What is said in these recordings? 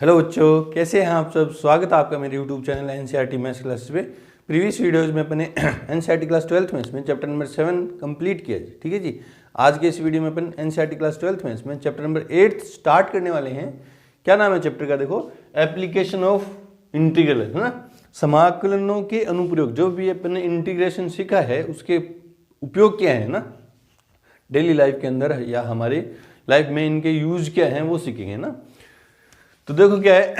Hello बच्चों, कैसे हैं आप सब। स्वागत है आपका मेरे YouTube channel NCERT maths class पे। प्रीवियस वीडियोस में अपने एनसीईआरटी क्लास 12th मैथ्स में चैप्टर नंबर 7 कंप्लीट किया जी। ठीक है जी। आज के इस वीडियो में अपन एनसीईआरटी क्लास 12th मैथ्स में चैप्टर नंबर 8 स्टार्ट करने वाले हैं। क्या नाम है चैप्टर का, देखो, एप्लीकेशन ऑफ इंटीग्रल, है ना। समाकलनों के अनुप्रयोग। जो भी अपन ने इंटीग्रेशन सीखा है उसके उपयोग क्या है ना, डेली लाइफ के अंदर या हमारे लाइफ में इनके यूज क्या है वो सीखेंगे ना। तो देखो क्या है,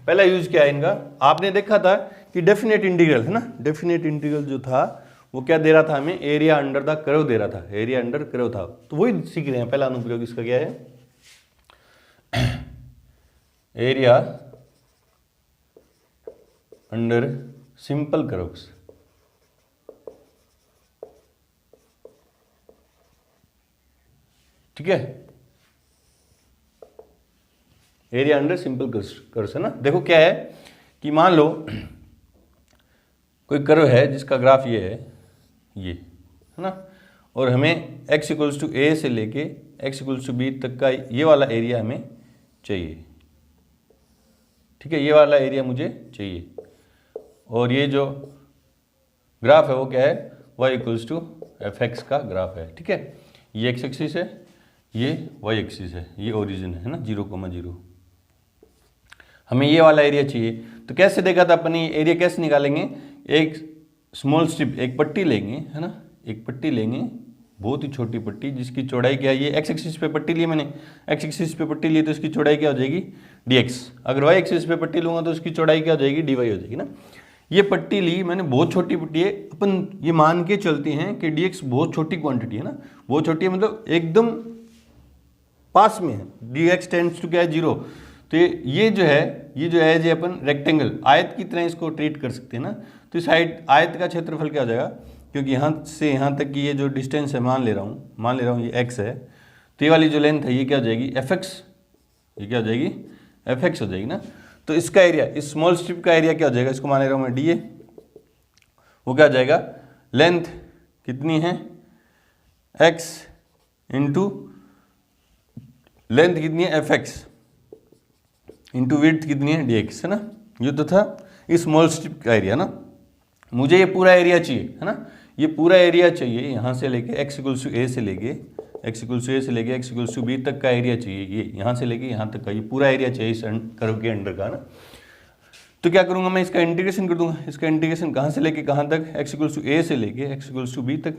पहला यूज क्या है इनका। आपने देखा था कि डेफिनेट इंटीग्रल, है ना। डेफिनेट इंटीग्रल जो था वो क्या दे रहा था हमें, एरिया अंडर द कर्व दे रहा था। एरिया अंडर कर्व था, तो वही सीख रहे हैं। पहला अनुप्रयोग इसका क्या है, एरिया अंडर सिंपल कर्व्स। ठीक है, एरिया अंडर सिंपल कर्व्स, है ना। देखो क्या है कि मान लो कोई कर्व है जिसका ग्राफ ये है, ये, है ना, और हमें x इक्वल्स टू ए से लेके x इक्वल्स टू बी तक का ये वाला एरिया हमें चाहिए। ठीक है, ये वाला एरिया मुझे चाहिए। और ये जो ग्राफ है वो क्या है, y equals to F X का ग्राफ है। ठीक है, ये x एक्सिस है, ये y एक्सिस है, ये ओरिजिन है ना, 0,0। हमें ये वाला एरिया चाहिए। तो कैसे देखा था अपन, ये एरिया कैसे निकालेंगे। एक स्मॉल स्ट्रिप, एक पट्टी लेंगे, है ना, एक पट्टी लेंगे, बहुत ही छोटी पट्टी जिसकी चौड़ाई क्या है, ये एक्स एक्सिस पे पट्टी ली मैंने, एक्स एक्सिस पे पट्टी ली तो इसकी चौड़ाई क्या हो जाएगी, dx। अगर y एक्सिस पे पट्टी लूंगा तो इसकी चौड़ाई क्या हो जाएगी, dy हो जाएगी ना। ये पट्टी ली मैंने, बहुत छोटी पट्टी है। अपन ये मान के चलते हैं कि dx बहुत छोटी क्वांटिटी है ना, बहुत छोटी है, मतलब एकदम पास में है। dx टेंड्स टू क्या है, 0। तो ये जो है, ये जो है अपन रेक्टेंगल, आयत की तरह इसको ट्रीट कर सकते हैं ना। तो इस आयत का क्षेत्रफल क्या हो जाएगा, क्योंकि यहाँ से यहाँ तक की ये जो डिस्टेंस है, मान ले रहा हूँ ये x है, तो ये वाली जो लेंथ है ये क्या हो जाएगी, fx। ये क्या हो जाएगी, fx हो जाएगी ना। तो इसका एरिया, इस स्मॉल स्ट्रिप का एरिया क्या हो जाएगा, इसको मान ले रहा हूँ मैं dA। वो क्या हो जाएगा, लेंथ कितनी है x इंटू लेंथ कितनी है fx इंटू विड्थ कितनी है dx, है ना। ये तो था इस स्मॉल स्ट्रिप का एरिया ना। मुझे ये पूरा एरिया चाहिए, है ना, ये पूरा एरिया चाहिए, यहाँ से लेके x इक्वल्स टू ए से लेके x इक्वल्स टू ए से लेके x इक्वल्स टू बी तक का एरिया चाहिए। ये यहाँ से लेके यहाँ तक का ये पूरा एरिया चाहिए इस कर्व के अंडर का ना। तो क्या करूँगा मैं, इसका इंटीग्रेशन कर दूंगा। इसका इंटीग्रेशन कहाँ से लेके कहाँ तक, x इक्वल्स टू ए से लेके x इक्वल्स टू बी तक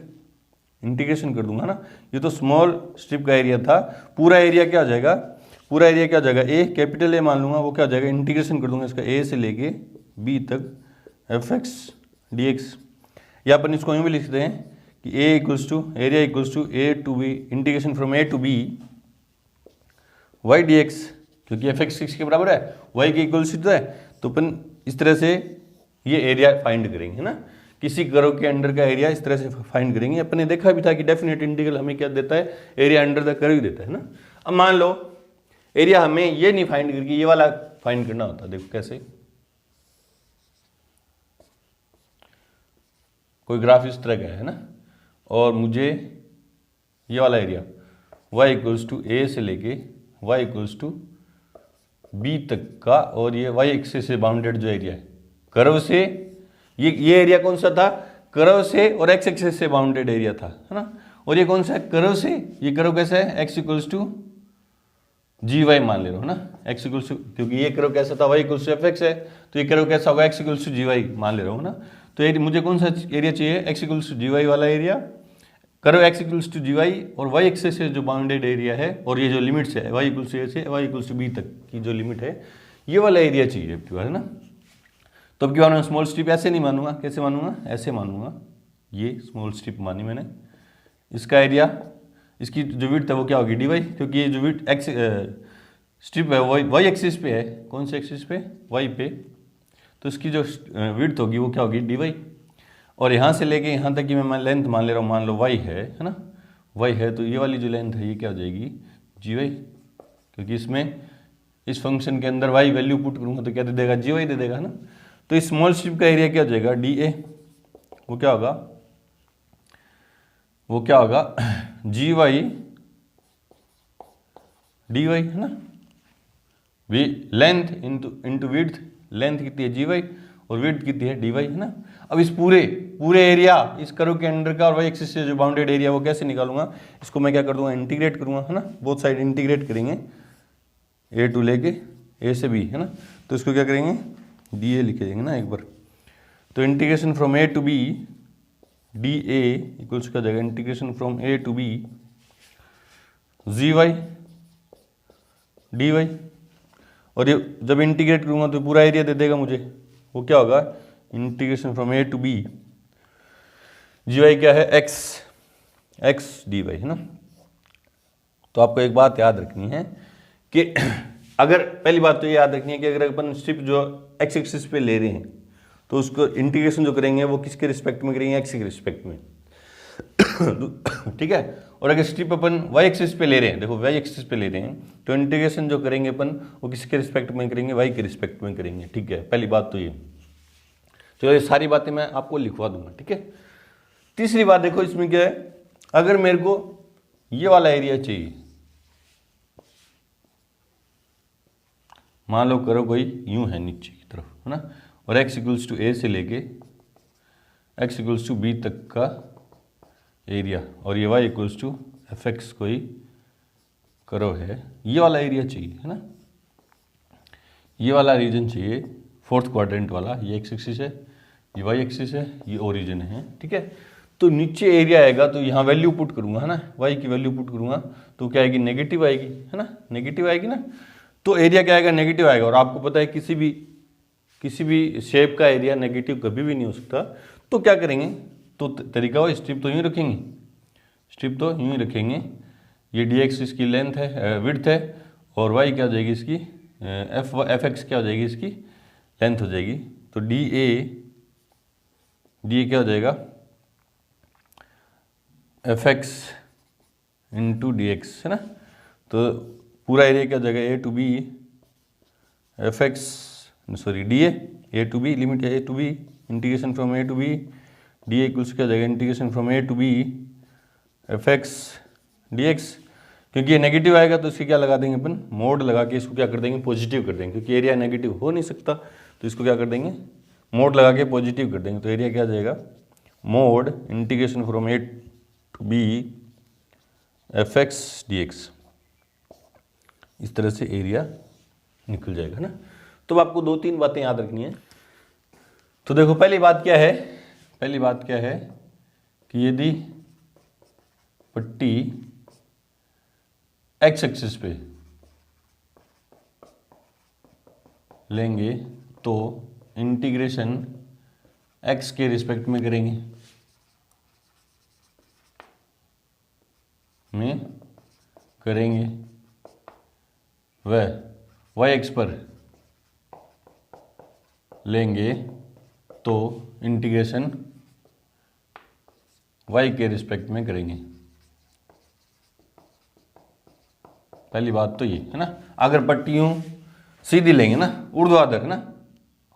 इंटीग्रेशन कर दूंगा ना। ये तो स्मॉल स्ट्रिप का एरिया था, पूरा एरिया क्या हो जाएगा, पूरा एरिया क्या हो जाएगा, ए, कैपिटल ए मान लूंगा, वो क्या हो जाएगा, इंटीग्रेशन कर दूंगा इसका a से लेके b तक fx dx। या अपन इसको यूँ भी लिखते हैं कि a equals to area equals to a to b integration from a to b y dx, क्योंकि fx 6 के बराबर है, y के इक्वल्स टू है। तो अपन इस तरह से ये एरिया फाइंड करेंगे, है ना। किसी कर्व के अंडर का एरिया इस तरह से फाइंड करेंगे। अपन ने देखा भी था कि डेफिनेट इंटीग्रल हमें क्या देता है, एरिया अंडर द कर्व ही देता है ना। अब मान लो एरिया हमें ये नहीं फाइंड करके ये वाला फाइंड करना होता, देखो कैसे। कोई ग्राफ इस तरह का है ना, और मुझे ये वाला एरिया y इक्वल्स टू ए से लेके y इक्वल्स टू बी तक का, और ये y एक्सिस से बाउंडेड जो एरिया है कर्व से, ये एरिया कौन सा था, कर्व से और x एक्सिस से बाउंडेड एरिया था, है ना। और ये कौन सा है, कर्व से। ये कर्व कैसा है, x equals to ji Y मान ले रहा हूँ ना, x इक्वल्स टू, क्योंकि ये कर्व कैसा था, y equals to F X है, तो ये कर्व कैसा होगा, x equals to ji Y मान ले रहा हूँ ना। तो ये मुझे कौन सा एरिया चाहिए, x equals to ji y वाला area, curve x equals to ji y और y एक्सिस से जो बाउंडेड एरिया है, और ये जो लिमिट्स है y इक्वल्स टू ए से y इक्वल्स टू बी तक की जो लिमिट है, ये वाला एरिया चाहिए अब की बार, है ना। तो अब की बार मैं स्मॉल स्ट्रिप ऐसे नहीं मानूंगा, कैसे मानूंगा, ऐसे मानूंगा। ये स्मॉल स्ट्रिप मानी मैंने, इसका एरिया, इसकी जो विड्थ है वो क्या होगी, डी वाई, क्योंकि ये जो विड्थ एक्स स्ट्रिप है वाई एक्सिस पे है, कौन से एक्सिस पे, वाई पे, तो इसकी जो विड्थ होगी वो क्या होगी, डी वाई। और यहाँ से लेके यहाँ तक की मैं लेंथ मान ले रहा हूँ, मान लो वाई है ना, वाई है, तो ये वाली जो लेंथ है ये क्या हो जाएगी, जी वाई, क्योंकि इसमें इस फंक्शन के अंदर वाई वैल्यू पुट करूँगा तो क्या दे देगा, जी वाई दे देगा, है ना। तो इस स्मॉल स्ट्रिप का एरिया क्या हो जाएगा, डी ए, वो क्या होगा, वो क्या होगा, जी वाई डी वाई, है ना, V length into width, length कितनी है GY और विड्थ कितनी है DY, है ना। अब इस पूरे एरिया इस कर्व के अंडर का और वाई एक्सिस से जो बाउंडेड एरिया वो कैसे निकालूंगा, इसको मैं क्या कर दूंगा, इंटीग्रेट करूंगा, है ना। बोथ साइड इंटीग्रेट करेंगे, A लेके A से B, है ना। तो इसको क्या करेंगे, DA लिखे देंगे ना एक बार। तो integration from A to B DA equals का जाएगा integration from A to B GY DY। और ये जब इंटीग्रेट करूंगा तो पूरा एरिया दे देगा मुझे, वो क्या होगा, integration from A to B GY क्या है, x DY, है ना। तो आपको एक बात याद रखनी है कि अगर पहली बात तो ये याद रखनी है कि अगर अपन स्ट्रिप जो x एक्सिस पे ले रहे हैं तो उसको इंटीग्रेशन जो करेंगे वो किसके रिस्पेक्ट में करेंगे, x के रिस्पेक्ट में, ठीक है। और अगर स्ट्रिप अपन y एक्सिस पे ले रहे हैं, देखो y एक्सिस पे ले रहे हैं तो इंटीग्रेशन जो करेंगे अपन वो किसके रिस्पेक्ट में करेंगे, y के रिस्पेक्ट में करेंगे, ठीक है। पहली बात तो ये, चलो ये सारी बातें मैं आपको लिखवा दूंगा, ठीक है। तीसरी बात देखो इसमें क्या है, अगर मेरे को ये वाला एरिया चाहिए, मान लो करो कोई यूं है नीचे की तरफ, है ना, और x इक्वल्स टू A से लेके x इक्वल्स टू B तक का एरिया और ये y इक्वल्स टू fx कोई करो है, ये वाला एरिया चाहिए, है ना। ये वाला रीजन चाहिए, फोर्थ क्वाड्रेंट वाला, ये x एक्सिस है, ये y एक्सिस है, ये ओरिजिन है, ठीक है। तो नीचे एरिया आएगा तो यहाँ वैल्यू पुट करूंगा, है ना, y की वैल्यू पुट करूंगा तो क्या आएगी, नेगेटिव आएगी, है ना, नेगेटिव आएगी ना। तो एरिया क्या आएगा, नेगेटिव आएगा। और आपको पता है किसी भी शेप का एरिया नेगेटिव कभी भी नहीं हो सकता। तो क्या करेंगे, तो तरीका हो, स्ट्रिप तो यूँ रखेंगे, स्ट्रिप तो यूँ ही रखेंगे, ये dx इसकी लेंथ है, विड्थ है, और y क्या हो जाएगी इसकी, fx क्या हो जाएगी इसकी लेंथ हो जाएगी। तो dA क्या हो जाएगा, fx इंटू dx, है ना। तो पूरा एरिया क्या हो जाएगा, A to B fx sorry DA, A to B limit A to B integration from A to B DA equals क्या हो जाएगा, integration from A to B fx dx। क्योंकि ये नेगेटिव आएगा तो इसके क्या लगा देंगे अपन, मोड लगा के इसको क्या कर देंगे, पॉजिटिव कर देंगे, क्योंकि एरिया नेगेटिव हो नहीं सकता। तो इसको क्या कर देंगे, मोड लगा के पॉजिटिव कर देंगे। तो एरिया क्या आ जाएगा, mod integration from A to B fx dx। इस तरह से एरिया निकल जाएगा ना। तो आपको 2-3 बातें याद रखनी है। तो देखो पहली बात क्या है कि यदि पट्टी x एक्सिस पे लेंगे तो इंटीग्रेशन x के रिस्पेक्ट में करेंगे, वह y एक्स पर लेंगे तो इंटीग्रेशन y के रिस्पेक्ट में करेंगे। पहली बात तो ये है ना। अगर पट्टी यूं सीधी लेंगे ना, ऊर्ध्वाधर ना,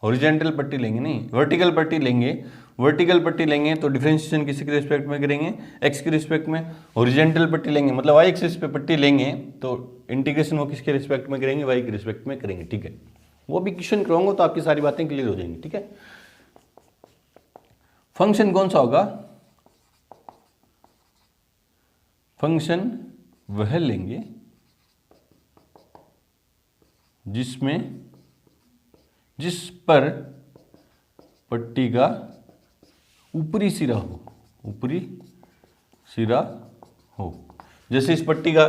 हॉरिजॉन्टल पट्टी लेंगे नहीं, वर्टिकल पट्टी लेंगे, वर्टिकल पट्टी लेंगे तो डिफरेंशिएशन किसी के रिस्पेक्ट में करेंगे, x के रिस्पेक्ट में। हॉरिजॉन्टल पट्टी लेंगे मतलब y एक्सिस पे पट्टी लेंगे तो इंटीग्रेशन वो किसके रिस्पेक्ट में करेंगे, y के रिस्पेक्ट में करेंगे, ठीक है। वो भी क्वेश्चन कराऊंगा तो आपकी सारी बातें क्लियर हो जाएंगी, ठीक है। फंक्शन कौन सा होगा, फंक्शन वह लेंगे जिस पर पट्टी का ऊपरी सिरा हो, जैसे इस पट्टी का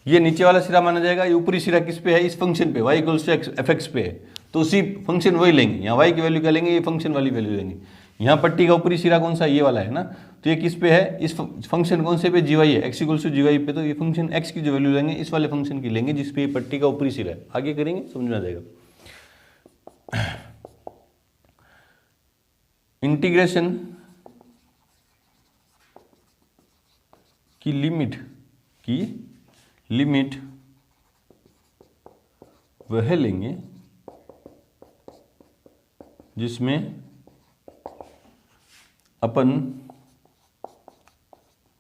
ये नीचे वाला सिरा माना जाएगा, ये ऊपरी सिरा किस पे है, इस फंक्शन पे y इक्वल्स टू fx पे है, तो उसी फंक्शन वही लेंगे। यहाँ y की वैल्यू क्या लेंगे, ये फंक्शन वाली वैल्यू लेंगे। यहाँ पट्टी का ऊपरी सिरा कौन सा, ये वाला है ना, तो ये किस पे है, इस फंक्शन कौन से पे, gy है, x इक्वल्स टू gy पे, तो ये फंक्शन x की जो वैल्यू लेंगे इस वाले फंक्शन की लेंगे जिस पे पट्टी का ऊपरी सिरा है। आगे करेंगे समझ में आ जाएगा। इंटीग्रेशन की लिमिट वह लेंगे जिसमें अपन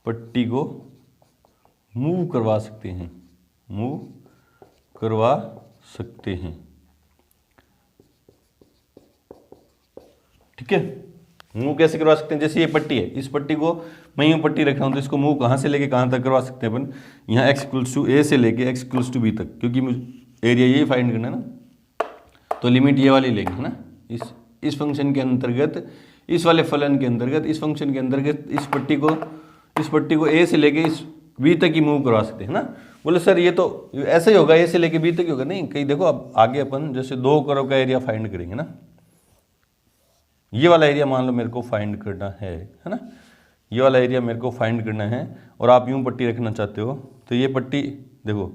पट्टी को मूव करवा सकते हैं, सकते हैं। ठीक है, मूव कैसे करवा सकते हैं? जैसे ये पट्टी है, इस पट्टी को मैं यूँ पट्टी रख रहा हूँ, तो इसको मूव कहाँ से लेके कहाँ तक करवा सकते हैं अपन? यहाँ x इक्वल्स टू ए से लेके x इक्वल्स टू बी तक, क्योंकि मुझे एरिया यही फाइंड करना है ना, तो लिमिट ये वाली लेंगे ना। इस फंक्शन के अंतर्गत, इस वाले फलन के अंतर्गत, इस फंक्शन के अंतर्गत इस पट्टी को ए से लेके इस बी तक ही मूव करवा सकते हैं ना। बोले सर ये तो ऐसे ही होगा, ए से लेके बी तक ही होगा। नहीं, कहीं देखो, अब आगे अपन जैसे 2 कर्व का एरिया फाइंड करेंगे ना, ये वाला एरिया मान लो मेरे को फाइंड करना है ना, ये वाला एरिया मेरे को फाइंड करना है, और आप यूं पट्टी रखना चाहते हो, तो ये पट्टी देखो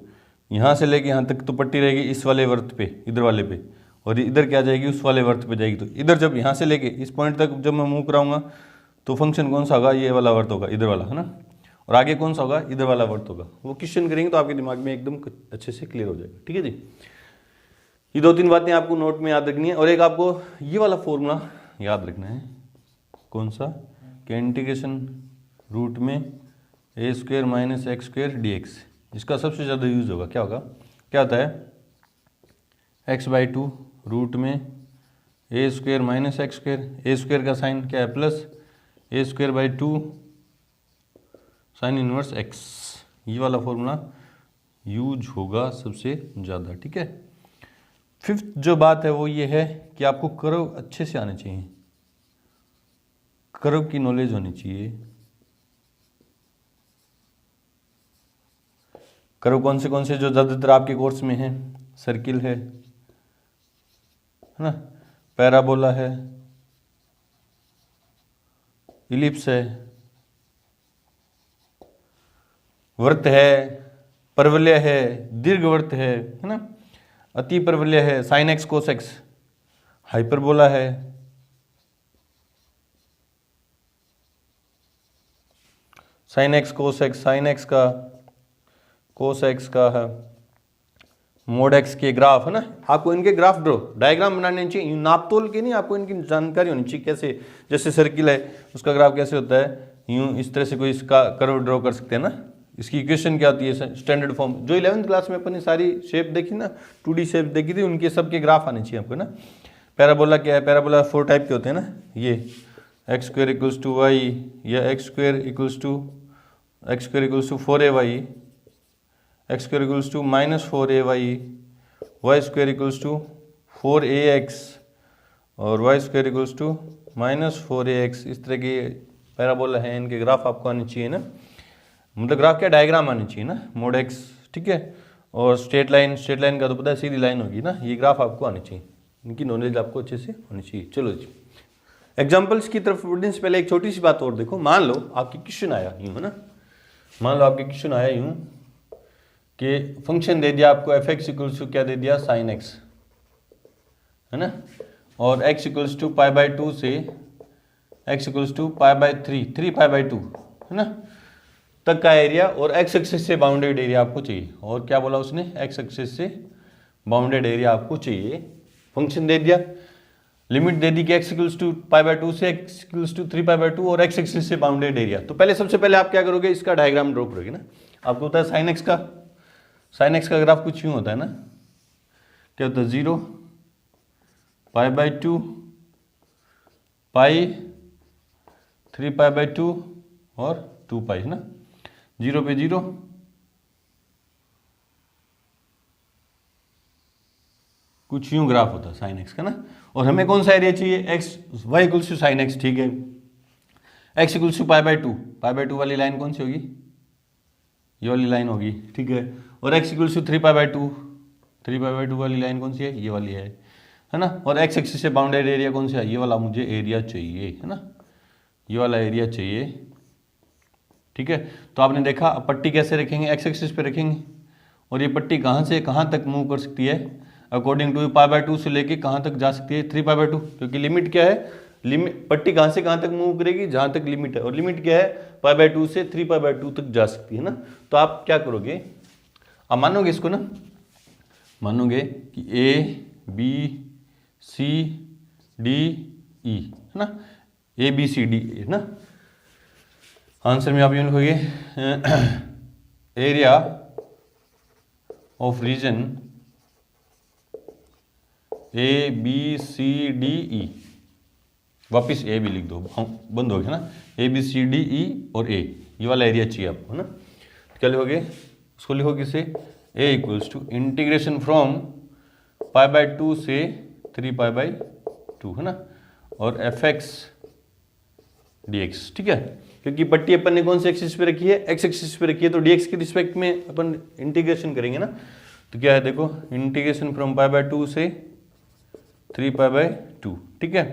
यहाँ से लेके यहाँ तक तो पट्टी रहेगी इस वाले वर्त पे, इधर वाले पे, और इधर क्या जाएगी? उस वाले वर्त पे जाएगी। तो इधर जब यहाँ से लेके इस पॉइंट तक जब मैं मूव कराऊंगा, तो फंक्शन कौन सा होगा? ये वाला वर्त होगा, इधर वाला, है ना। और आगे कौन सा होगा? इधर वाला वर्त होगा। वो क्वेश्चन करेंगे तो आपके दिमाग में एकदम अच्छे से क्लियर हो जाएगा। ठीक है जी, ये 2-3 बातें आपको नोट में याद रखनी है। और एक आपको ये वाला फॉर्मूला याद रखना है, कौन सा? कि इंटीग्रेशन रूट में ए square minus x square d x, इसका सबसे ज़्यादा यूज होगा। क्या होगा? क्या होता है? x/2 रूट में ए स्क्वायर माइनस एक्स स्क्वायर, ए स्क्वायर का साइन क्या है? Plus a square by 2 sine inverse x, ये वाला फॉर्मूला यूज होगा सबसे ज़्यादा। ठीक है, 5th जो बात है वो ये है कि आपको कर्व अच्छे से आने चाहिए, कर्व की नॉलेज होनी चाहिए। कर्व कौन से जो ज़्यादातर आपके कोर्स में है? सर्किल है ना, पैराबोला है, इलिप्स है, वृत्त है, परवलय है, दीर्घवृत्त है ना, अति परवलय है, sine x cos x, hyperbola है, sine x cos x, sine x का कोस एक्स का है, मोड एक्स के ग्राफ, है ना। आपको इनके ग्राफ ड्रॉ, डायग्राम बनाने चाहिए, नापतोल के नहीं, आपको इनकी जानकारी होनी चाहिए। कैसे? जैसे सर्किल है, उसका ग्राफ कैसे होता है? यूं इस तरह से कोई इसका कर्व ड्रॉ कर सकते हैं ना। इसकी इक्वेशन क्या होती है? स्टैंडर्ड फॉर्म, जो 11th क्लास में अपन ने सारी शेप देखी ना, 2D शेप देखी थी, उनके सबके ग्राफ आने चाहिए आपको ना। पैराबोला क्या है? पैराबोला 4 टाइप के होते हैं ना, ये x square equals to y, या x square equals to 4ay, x square equals to minus 4ay, y square equals to 4ax, और y square equals to minus 4ax। इस तरह के पैराबोला है, इनके ग्राफ आपको आने चाहिए ना। मतलब ग्राफ क्या, डायग्राम आनी चाहिए ना, मोड एक्स। ठीक है, और स्ट्रेट लाइन का तो पता है सीधी लाइन होगी ना, ये ग्राफ आपको आनी चाहिए, इनकी नॉलेज आपको अच्छे से होनी चाहिए। चलो जी, एग्जाम्पल्स की तरफ बढ़ने से पहले एक छोटी सी बात और देखो। मान लो आपकी क्वेश्चन आया यूँ, है ना, मान लो आपके क्वेश्चन आया यूँ कि फंक्शन दे दिया आपको एफ एक्स इक्वल्स टू क्या दे दिया? साइन एक्स, है ना, और एक्स इक्वल्स टू π/2 से एक्स इक्वल्स टू π/3, 3π/2, है ना, तक का एरिया, और एक्स एक्सिस से बाउंडेड एरिया आपको चाहिए। और क्या बोला उसने? एक्स एक्सिस से बाउंडेड एरिया आपको चाहिए। फंक्शन दे दिया, लिमिट दे दी कि एक्स इक्वल्स टू π/2 से एक्स इक्वल्स टू 3π/2, और एक्स एक्सिस से बाउंडेड एरिया। तो पहले सबसे पहले आप क्या करोगे? इसका डायग्राम ड्रॉ करोगे ना। आपको होता है साइन एक्स का ग्राफ कुछ यूँ होता है ना, क्या होता है? 0, π/2, पाई, 3π/2 और 2π, है ना। 0 पे 0, कुछ यूं ग्राफ होता है साइन एक्स का ना। और हमें कौन सा एरिया चाहिए? X, Y equals to sine X. ठीक है, एक्स इक्वल्स टू π/2 वाली लाइन कौन सी होगी? ये वाली लाइन होगी। ठीक है, और एक्स इक्वल्स टू 3π/2 वाली लाइन कौन सी है? ये वाली है ना। और एक्स एक्सिस से बाउंडेड एरिया कौन सा है? ये वाला मुझे एरिया चाहिए, है ना, ये वाला एरिया चाहिए। ठीक है, तो आपने देखा अब पट्टी कैसे रखेंगे? एक्स एक्सिस पे रखेंगे, और ये पट्टी कहाँ से कहाँ तक मूव कर सकती है? अकॉर्डिंग टू π/2 से लेके कहाँ तक जा सकती है? 3π/2, क्योंकि लिमिट क्या है? लिमिट पट्टी कहाँ से कहाँ तक मूव करेगी? जहाँ तक लिमिट है, और लिमिट क्या है? π/2 से 3π/2 तक जा सकती है ना। तो आप क्या करोगे? आप मानोगे इसको ना, मानोगे कि ABCDE, है ना, ABCD, है ना। आंसर में आप यूँ लिखोगे area of region A B C D E, वापिस ए भी लिख दो, बंद हो गया ना, ए बी सी डी ई और ए, ये वाला एरिया चाहिए आपको, है ना। क्या लिखोगे, उसको लिखो किसे, A equals to integration from pi by 2 से 3 पाई बाय 2, है ना, और एफ एक्स डी एक्स, ठीक है। क्योंकि पट्टी अपन ने कौन से एक्सिस पे रखी है, एक्स एक्सिस पे रखी है, तो डीएक्स के रिस्पेक्ट में अपन इंटीग्रेशन करेंगे ना। तो क्या है देखो, इंटीग्रेशन फ्रॉम पाई बाय 2 से 3 पाई बाय 2, ठीक है।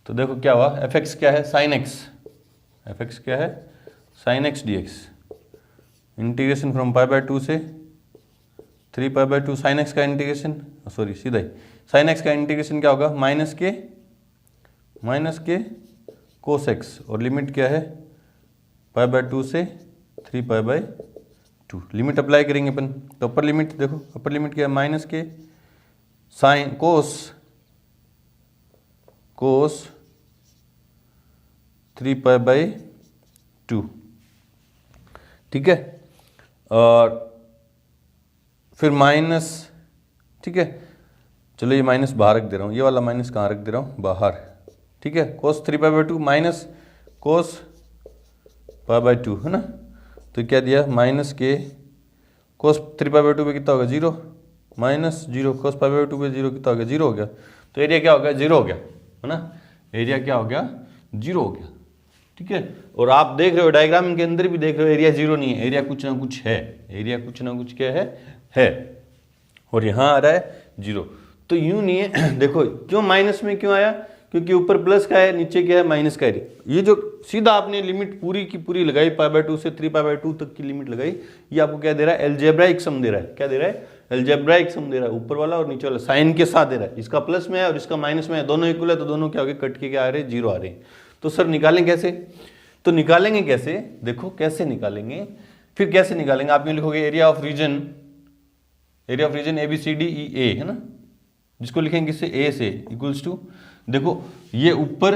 तो देखो क्या हुआ, एफ एक्स क्या है, साइन एक्स, एफ एक्स क्या है, sine x d x, integration from pi by 2 से 3 पाई बाय 2, साइन एक्स का इंटीग्रेशन, सॉरी सीधा ही साइन एक्स का इंटीग्रेशन क्या होगा, माइनस के कोस एक्स, और लिमिट क्या है, पाई बाय 2 से 3 पाई बाय 2, लिमिट अप्लाई करेंगे अपन। तो अपर लिमिट देखो, अपर लिमिट क्या है, माइनस के साइन कोस 3 पाई बाय 2, ठीक है। और फिर माइनस, ठीक है, चलो ये माइनस बाहर रख दे रहा हूँ, ये वाला माइनस कहाँ रख दे रहा हूँ, बाहर, ठीक है। कोस 3 pi by 2 minus cos pi by 2, है ना। तो क्या दिया, माइनस के कोस 3 पाई बाय 2 पे कितना होगा, 0, माइनस 0 कोस पाई बाय 2 पे 0 कितना हो गया, 0 हो गया। तो एरिया क्या हो गया, 0 हो गया, है ना, एरिया क्या हो गया, 0 हो गया, ठीक है। और आप देख रहे हो डायग्राम के अंदर भी देख रहे हो, एरिया 0 नहीं है, एरिया कुछ ना कुछ है, एरिया कुछ ना कुछ क्या है, और यहाँ आ रहा है 0। तो यूं नहीं है देखो, क्यों माइनस में क्यों आया, क्योंकि ऊपर प्लस का है, नीचे क्या है, माइनस का एरिया। ये जो सीधा आपने लिमिट पूरी की पूरी लगाई, पाई बाय 2 से 3 पाई बाय 2 तक की लिमिट लगाई, ये आपको क्या दे रहा है, अलजेब्राइक सम दे रहा है। क्या दे रहा है, अलजेब्राइक सम दे रहा है, ऊपर वाला और नीचे वाला साइन के साथ दे रहा है। इसका प्लस में है और इसका माइनस में है, दोनों इक्वल है, तो दोनों क्या हो गए, कट के क्या आ रहे हैं, 0 आ रहे हैं। तो सर निकालें कैसे, तो निकालेंगे कैसे, देखो कैसे निकालेंगे, फिर कैसे निकालेंगे, आप यूँ लिखोगे area of region A B C D E A, है ना, जिसको लिखेंगे किससे, ए से, इक्वल्स टू, देखो ये ऊपर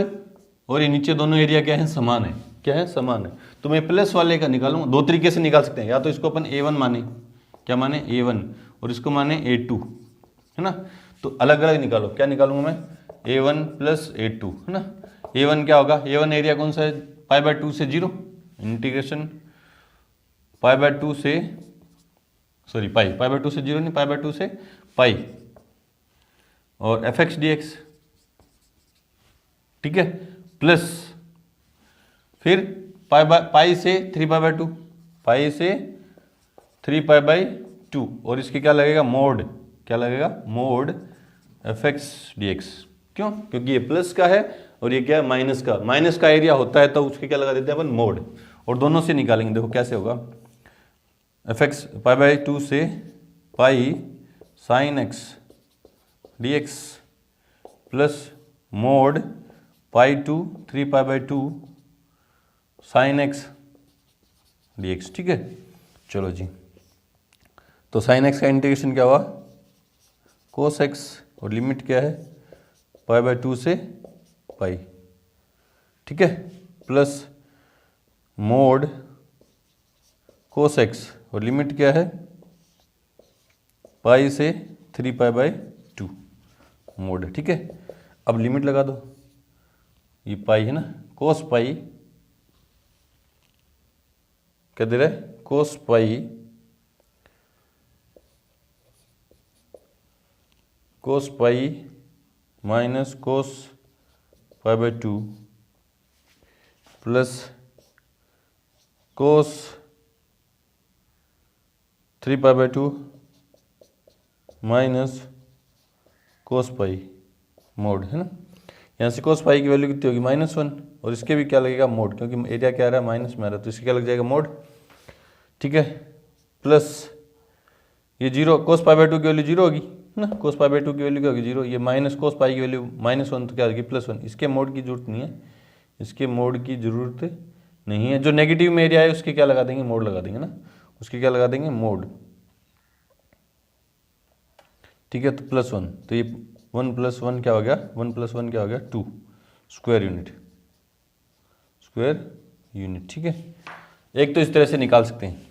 और ये नीचे दोनों एरिया क्या है, समान है, क्या है, समान है। तो मैं प्लस वाले का निकालूंगा, दो तरीके से निकाल सकते हैं, या तो इसको अपन A1 माने, क्या माने, A1, और इसको माने A2, है ना। तो अलग अलग निकालो, क्या निकालूंगा मैं, A1 प्लस A2, है ना। A1 क्या होगा, A1 एरिया कौन सा है, पाई बाय 2 से 0, इंटीग्रेशन पाई बाय 2 से, सॉरी पाई बाय 2 से 0 नहीं, पाई बाय 2 से पाई, और एफ एक्स डी एक्स, ठीक है, प्लस फिर पाई से 3 पाई बाय 2, पाई से 3 पाई बाय 2, और इसके क्या लगेगा, मोड, क्या लगेगा, mode F x d x. क्यों, क्योंकि ये प्लस का है और ये क्या है, माइनस का एरिया होता है, तो उसके क्या लगा देते हैं अपन, मोड। और दोनों से निकालेंगे, देखो कैसे होगा, एफ एक्स पाई बाय 2 से pi sine x d x plus mode pi 2 3 pi by 2 sine x d x, ठीक है। चलो जी, तो साइन एक्स का इंटीग्रेशन क्या हुआ, कोस एक्स, और लिमिट क्या है, पाई बाय 2 से पाई, ठीक है, प्लस मोड कोस एक्स, और लिमिट क्या है, पाई से 3 पाई बाय 2 मोड, ठीक है। अब लिमिट लगा दो, ये पाई है ना, कोस पाई क्या दे रहा है, cos pi minus cos pi by 2 plus cos 3 pi by 2 minus cos pi mod, है ना। यहाँ से कोस पाई की वैल्यू कितनी होगी, -1, और इसके भी क्या लगेगा, मोड, क्योंकि एरिया क्या आ रहा है, माइनस में आ रहा है, तो इसके क्या लग जाएगा, मोड, ठीक है। प्लस ये 0, कोस पाई बाय 2 की वैल्यू 0 होगी ना, कोस पाई बाय 2 की वैल्यू क्या होगी, 0, ये माइनस कोस पाई की वैल्यू -1, तो क्या होगी, +1। इसके मोड की जरूरत नहीं है, इसके मोड की जरूरत नहीं है। जो नेगेटिव में एरिया है उसके क्या लगा देंगे, मोड लगा देंगे ना, उसके क्या लगा देंगे, मोड, ठीक है। तो +1, तो ये 1 + 1 क्या हो गया, 1 + 1 क्या हो गया, 2 स्क्वायर यूनिट, ठीक है। एक तो इस तरह से निकाल सकते हैं,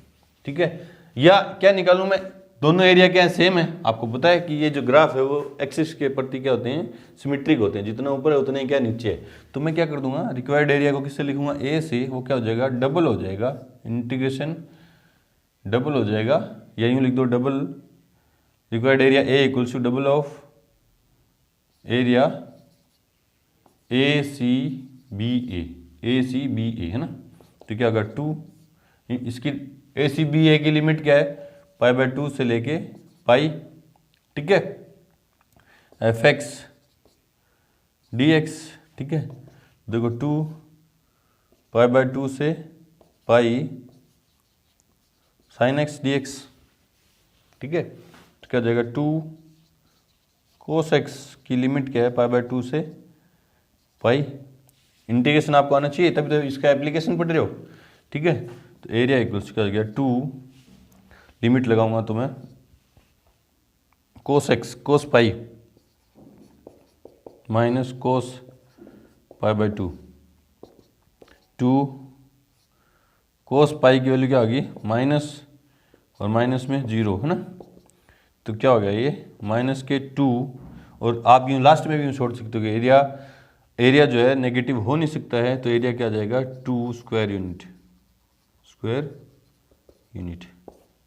ठीक है। या क्या निकालूं मैं, दोनों एरिया क्या है, सेम है। आपको पता है कि ये जो ग्राफ है वो एक्सिस के प्रति क्या होते हैं, सिमेट्रिक होते हैं, जितना ऊपर है उतना ही क्या नीचे है। तो मैं क्या कर दूंगा, रिक्वायर्ड एरिया को किससे लिखूंगा, ए से, वो क्या हो जाएगा, डबल हो जाएगा, इंटीग्रेशन डबल हो जाएगा, या यूँ लिख दो double required area A equals to double of area A C B A C B A, है ना। तो क्या होगा 2, इसकी ए सी बी ए की लिमिट क्या है, पाई बाय 2 से लेके पाई, ठीक है, एफ एक्स डी एक्स, ठीक है। देखो 2 पाई बाय 2 से pi sine x d x, ठीक है। तो क्या हो जाएगा 2 कोस एक्स की लिमिट क्या है, पाई बाय 2 से पाई। इंटीग्रेशन आपको आना चाहिए, तभी तो इसका एप्लीकेशन पढ़ रहे हो, ठीक है। तो एरिया इक्वल्स क्या हो गया 2, लिमिट लगाऊंगा तो मैं cos x cos pi minus cos pi by 2 कोस पाई की वैल्यू क्या होगी, माइनस और माइनस में 0, है ना। तो क्या हो गया ये माइनस के 2, और आप यूँ लास्ट में भी यूँ छोड़ सकते हो कि एरिया जो है नेगेटिव हो नहीं सकता है, तो एरिया क्या आ जाएगा 2 स्क्वायर यूनिट,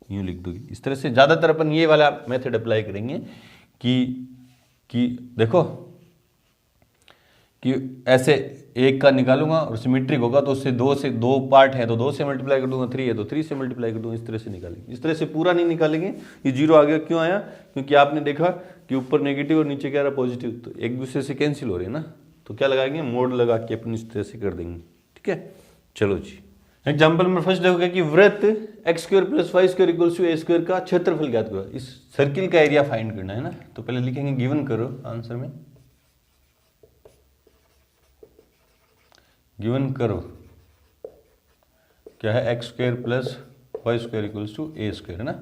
यूँ लिख दोगे। इस तरह से ज़्यादातर अपन ये वाला मेथड अप्लाई करेंगे कि देखो कि ऐसे एक का निकालूंगा और सिमेट्रिक होगा तो उससे 2 पार्ट है तो 2 से मल्टीप्लाई कर दूंगा, 3 है तो 3 से मल्टीप्लाई कर दूंगा, इस तरह से निकालेंगे। इस तरह से पूरा नहीं निकालेंगे। ये 0 आ गया, क्यों आया, क्योंकि आपने देखा कि ऊपर नेगेटिव और नीचे क्या रहा पॉजिटिव, तो एक दूसरे से कैंसिल हो रहे हैं ना। तो क्या लगाएंगे, मोड लगा के अपन इस तरह से कर देंगे, ठीक है। चलो जी, एग्जाम्पल में फर्स्ट देखोगे कि वृत्त X square plus Y square equals to A square का क्षेत्रफल ज्ञात करो। इस सर्किल का एरिया फाइंड करना है ना। तो पहले लिखेंगे गिवन करो, आंसर में गिवन करो क्या है, x square plus Y square equals to A square, है ना।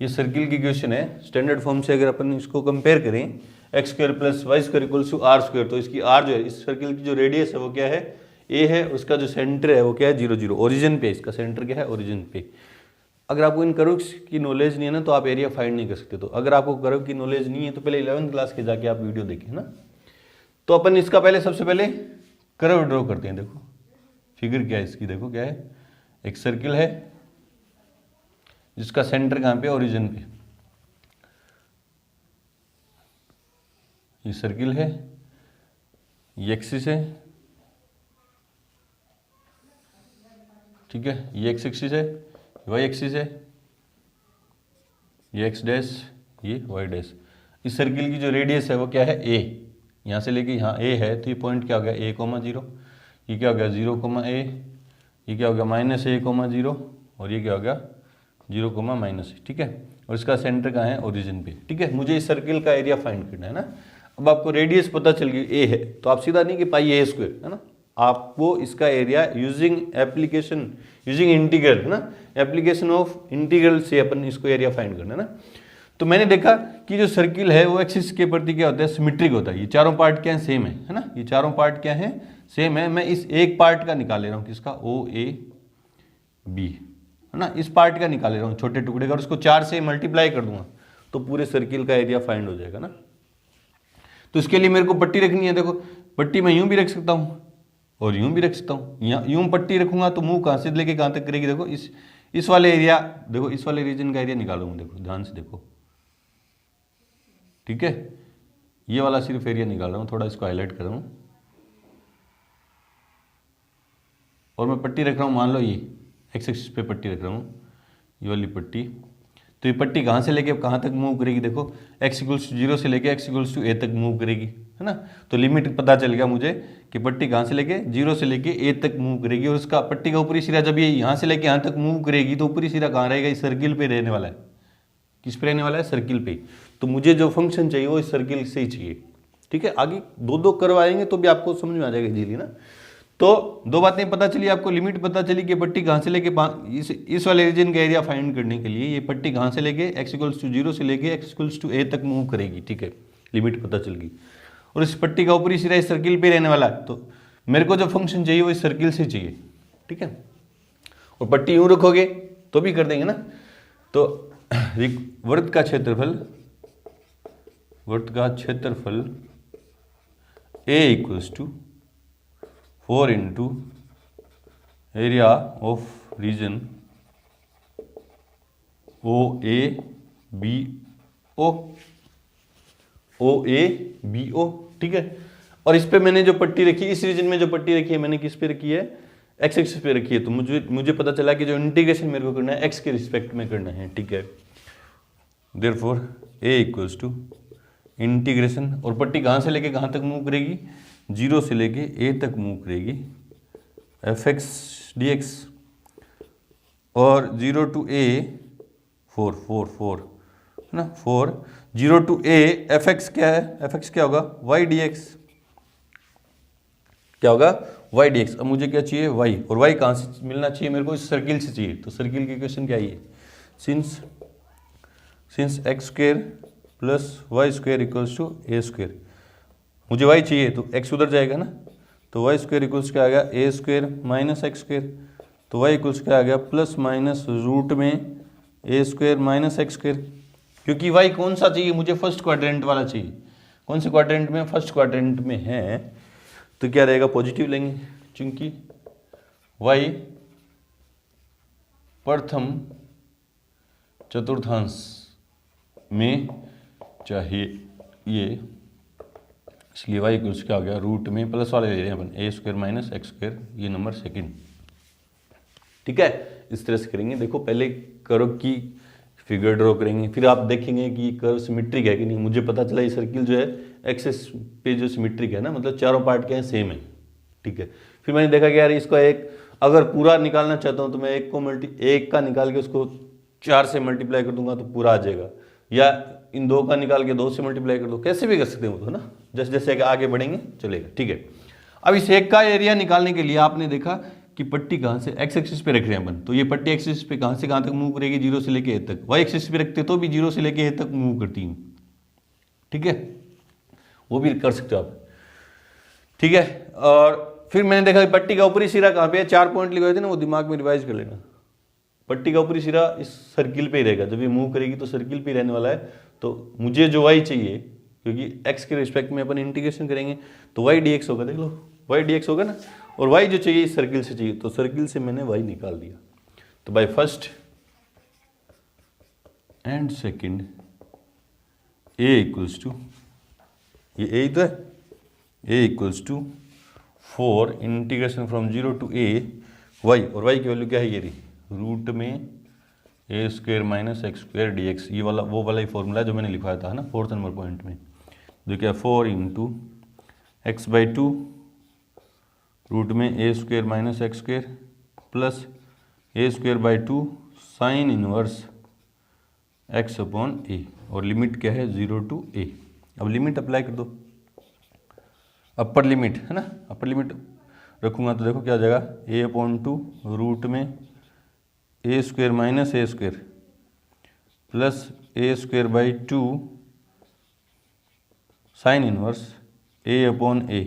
ये सर्किल की क्वेश्चन है। स्टैंडर्ड फॉर्म से अगर अपन इसको कंपेयर करें, X square plus Y square equals to R square, तो इसकी आर जो है, इस सर्किल की जो रेडियस है वो क्या है, ए है, उसका जो सेंटर है वो क्या है 0 0, ओरिजिन पे, इसका सेंटर क्या है ओरिजिन पे। अगर आपको इन कर्व्स की नॉलेज नहीं है ना तो आप एरिया फाइंड नहीं कर सकते। तो अगर आपको कर्व की नॉलेज नहीं है तो पहले 11th क्लास के जाके आप वीडियो देखें ना। तो अपन इसका पहले सबसे पहले कर्व ड्रॉ करते हैं। देखो फिगर क्या है इसकी, देखो क्या है, एक सर्किल है जिसका सेंटर कहाँ पे, ओरिजिन पे। ये सर्किल है, ये एक्सिस है, ठीक है, ये एक्स एक्सिस है, वाई एक्सिस है, ये एक्स डैश, ये वाई डैश। इस सर्किल की जो रेडियस है वो क्या है ए, यहाँ से लेके यहाँ ए है, तो ये पॉइंट क्या हो गया ए कोमा 0, ये क्या हो गया 0 कोमा ए, ये क्या हो गया माइनस ए कोमा 0, और ये क्या हो गया 0 कोमा माइनस ए, ठीक है। और इसका सेंटर कहाँ है ओरिजिन पे, ठीक है। मुझे इस सर्किल का एरिया फाइंड करना है ना। अब आपको रेडियस पता चल गई ए है, तो आप सीधा नहीं कि पाई ए स्क्वायर, है ना, आपको इसका area using application, using integral, है ना, एप्लीकेशन ऑफ इंटीग्रल से अपन इसको एरिया फाइंड करना है ना। तो मैंने देखा कि जो सर्किल है वो एक्सिस के प्रति क्या होता है, सिमेट्रिक होता है। ये चारों पार्ट क्या है, सेम है ना, ये चारों पार्ट क्या है, सेम है। मैं इस एक पार्ट का निकाल ले रहा हूँ, किसका, ओ ए बी, है ना, इस पार्ट का निकाल ले रहा हूँ छोटे टुकड़े का, और उसको 4 से मल्टीप्लाई कर दूंगा तो पूरे सर्किल का एरिया फाइंड हो जाएगा ना। तो इसके लिए मेरे को पट्टी रखनी है। देखो पट्टी मैं यूं भी रख सकता हूँ और यूं भी रख सकता हूँ। यहाँ यूं पट्टी रखूंगा तो मुंह कहाँ से लेके कहाँ तक करेगी, देखो इस वाले एरिया, देखो इस वाले रीजन का एरिया निकालूंगा। देखो ध्यान से देखो, ठीक है, ये वाला सिर्फ एरिया निकाल रहा हूँ, थोड़ा इसको हाईलाइट कर रहा हूँ। और मैं पट्टी रख रहा हूँ, मान लो ये एक्स एक्सिस पे पट्टी रख रहा हूँ, ये वाली पट्टी। तो ये पट्टी कहाँ से लेके कहाँ तक मूव करेगी, देखो x इक्वल्स टू 0 से लेके x इक्वल्स टू a तक मूव करेगी, है ना। तो लिमिट पता चल गया मुझे कि पट्टी कहाँ से लेके 0 से लेके a तक मूव करेगी। और उसका पट्टी का ऊपरी सिरा जब ये यहाँ से लेके यहाँ तक मूव करेगी तो ऊपरी सिरा कहाँ रहेगा, इस सर्किल पे रहने वाला है। किस पे रहने वाला है, सर्किल पे। तो मुझे जो फंक्शन चाहिए वो इस सर्किल से ही चाहिए, ठीक है। आगे 2 कर्व आएंगे तो भी आपको समझ में आ जाएगा इजीली ना। तो 2 बातें पता चली आपको, लिमिट पता चली कि पट्टी कहाँ से लेके इस वाले रीजन का एरिया फाइंड करने के लिए ये पट्टी कहाँ से लेके x इक्वल्स टू 0 से लेके x इक्वल्स टू a तक मूव करेगी, ठीक है, लिमिट पता चल गई। और इस पट्टी का ऊपरी सिरा इस सर्किल पे रहने वाला है, तो मेरे को जो फंक्शन चाहिए वो इस सर्किल से चाहिए, ठीक है। और पट्टी यूँ रखोगे तो भी कर देंगे ना। तो वृत्त का क्षेत्रफल A equals to 4 into area of region OABO, ठीक है। और इस पे मैंने जो पट्टी रखी, इस रीजन में जो पट्टी रखी है मैंने किस पे रखी है, एक्स एक्सिस पे रखी है। तो मुझे पता चला कि जो इंटीग्रेशन मेरे को करना है एक्स के रिस्पेक्ट में करना है, ठीक है। Therefore A equals to integration, और पट्टी कहाँ से लेके कहाँ तक मूव करेगी, 0 से लेके A तक मूव करेगी, fx dx, और 0 टू A 4 है ना, 4 0 टू A fx क्या है, fx क्या होगा, y dx, क्या होगा, y dx। अब मुझे क्या चाहिए, y, और y कहाँ से मिलना चाहिए मेरे को, इस सर्किल से चाहिए। तो सर्किल की इक्वेशन क्या है, since x square plus Y square equals to A square, मुझे y चाहिए तो x उधर जाएगा ना, तो y स्क्वायर इक्वल्स क्या आ गया, ए स्क्वायर माइनस एक्स स्क्वायर, तो y इक्वल्स क्या आ गया, प्लस माइनस रूट में ए स्क्वायर माइनस एक्स स्क्वायर। क्योंकि y कौन सा चाहिए, मुझे फर्स्ट क्वाड्रेंट वाला चाहिए। कौन से क्वाड्रेंट में, फर्स्ट क्वाड्रेंट में है, तो क्या रहेगा, पॉजिटिव लेंगे, क्योंकि y प्रथम चतुर्थांश में चाहिए ये, इसलिए y इक्वल्स क्या हो गया, रूट में प्लस वाले ले रहे हैं अपन, ए स्क्वायर माइनस एक्स स्क्वायर, ये नंबर सेकंड, ठीक है। इस तरह से करेंगे। देखो पहले कर्व की फिगर ड्रॉ करेंगे, फिर आप देखेंगे कि कर्व सिमेट्रिक है कि नहीं। मुझे पता चला ये सर्किल जो है एक्सिस पे जो सिमेट्रिक है ना, मतलब चारों पार्ट क्या है, सेम है, ठीक है। फिर मैंने देखा कि यार इसका एक अगर पूरा निकालना चाहता हूँ तो मैं एक का निकाल के उसको 4 से मल्टीप्लाई कर दूंगा तो पूरा आ जाएगा, या इन 2 का निकाल के 2 से मल्टीप्लाई कर दो, कैसे भी कर सकते हो तो ना, जैसे जैसे आगे बढ़ेंगे चलेगा, ठीक है। अब इस एक का एरिया निकालने के लिए आपने देखा कि पट्टी कहाँ से, एक्स एक्सिस पे रख रहे हैं अपन, तो ये पट्टी एक्सिस पे कहाँ से कहाँ तक मूव करेगी, 0 से लेके ए तक। वाई एक्सिस पे रखते तो भी 0 से लेके ए तक मूव करती हूँ, ठीक है, वो भी कर सकते हो आप, ठीक है। और फिर मैंने देखा कि पट्टी का ऊपरी सिरा कहाँ पे है, 4 पॉइंट लिखे हुए थे ना, वो दिमाग में रिवाइज कर लेना। पट्टी का ऊपरी सिरा इस सर्किल पे ही रहेगा, जब ये मूव करेगी तो सर्किल पे ही रहने वाला है। तो मुझे जो y चाहिए, क्योंकि x के रिस्पेक्ट में अपन इंटीग्रेशन करेंगे, तो y dx होगा, देख लो y dx होगा ना, और y जो चाहिए इस सर्किल से चाहिए, तो सर्किल से मैंने y निकाल दिया। तो by first and second a equals to, ये a ही तो है, a equals to 4 integration from 0 to a y, और y की वैल्यू क्या है, ये रही, रूट में ए square minus x square d x, ये वाला वो वाला ही फॉर्मूला है जो मैंने लिखवाया था ना 4th नंबर पॉइंट में, जो क्या 4 इंटू एक्स बाई 2 रूट में ए square minus x square plus a square by 2 sine inverse x upon a, और लिमिट क्या है 0 टू ए। अब लिमिट अप्लाई कर दो, अपर लिमिट है ना, अपर लिमिट रखूँगा तो देखो क्या आ जाएगा, ए अपॉन 2 रूट में ए square minus A square plus a square by 2 sine inverse a upon a,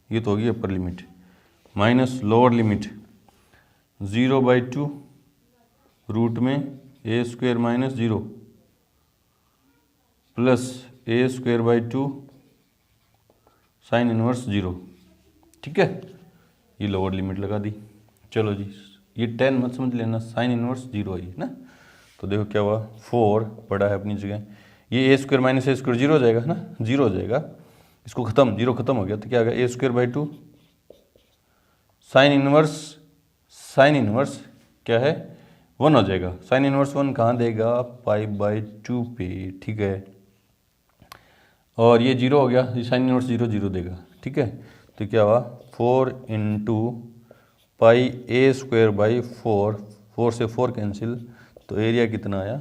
ये तो होगी upper limit, minus lower limit 0 by 2 root में ए square minus 0 plus a square by 2 sine inverse 0, ठीक है। ये लोअर लिमिट लगा दी। चलो जी, ये 10 मत समझ लेना, साइन इनवर्स 0 है ना। तो देखो क्या हुआ, 4 पड़ा है अपनी जगह, ये ए स्क्वायर माइनस ए स्क्वायर 0 हो जाएगा ना, 0 हो जाएगा, इसको खत्म, 0 खत्म हो गया तो क्या आ गया, ए स्क्वायर बाई 2 साइन इनवर्स क्या है 1 हो जाएगा। साइन इनवर्स 1 कहाँ देगा, पाई बाई 2 पे, ठीक है। और ये 0 हो गया, साइन इनवर्स 0 0 देगा, ठीक है। तो क्या हुआ 4 into pi A square by 4 से 4 कैंसिल, तो एरिया कितना आया,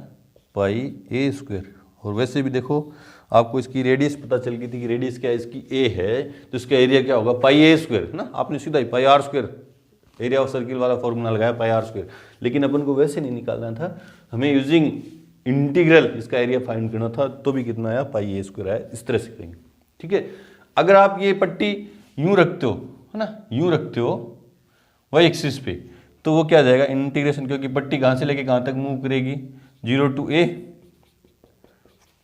पाई ए स्क्वायर। और वैसे भी देखो आपको इसकी रेडियस पता चल गई थी कि रेडियस क्या है इसकी, ए है, तो इसका एरिया क्या होगा, पाई ए स्क्वायर है ना। आपने सीधा ही pi r square area of circle वाला फॉर्मूला लगाया, पाई आर स्क्वायर। लेकिन अपन को वैसे नहीं निकालना था, हमें यूजिंग इंटीग्रल इसका एरिया फाइंड करना था, तो भी कितना आया, पाई ए स्क्वायर आया। इस तरह से करेंगे, ठीक है। अगर आप ये पट्टी यूं रखते हो है ना, यूं रखते हो वाई एक्सिस पे, तो वो क्या आ जाएगा इंटीग्रेशन, क्योंकि पट्टी कहाँ से लेके कहाँ तक मूव करेगी, 0 to A,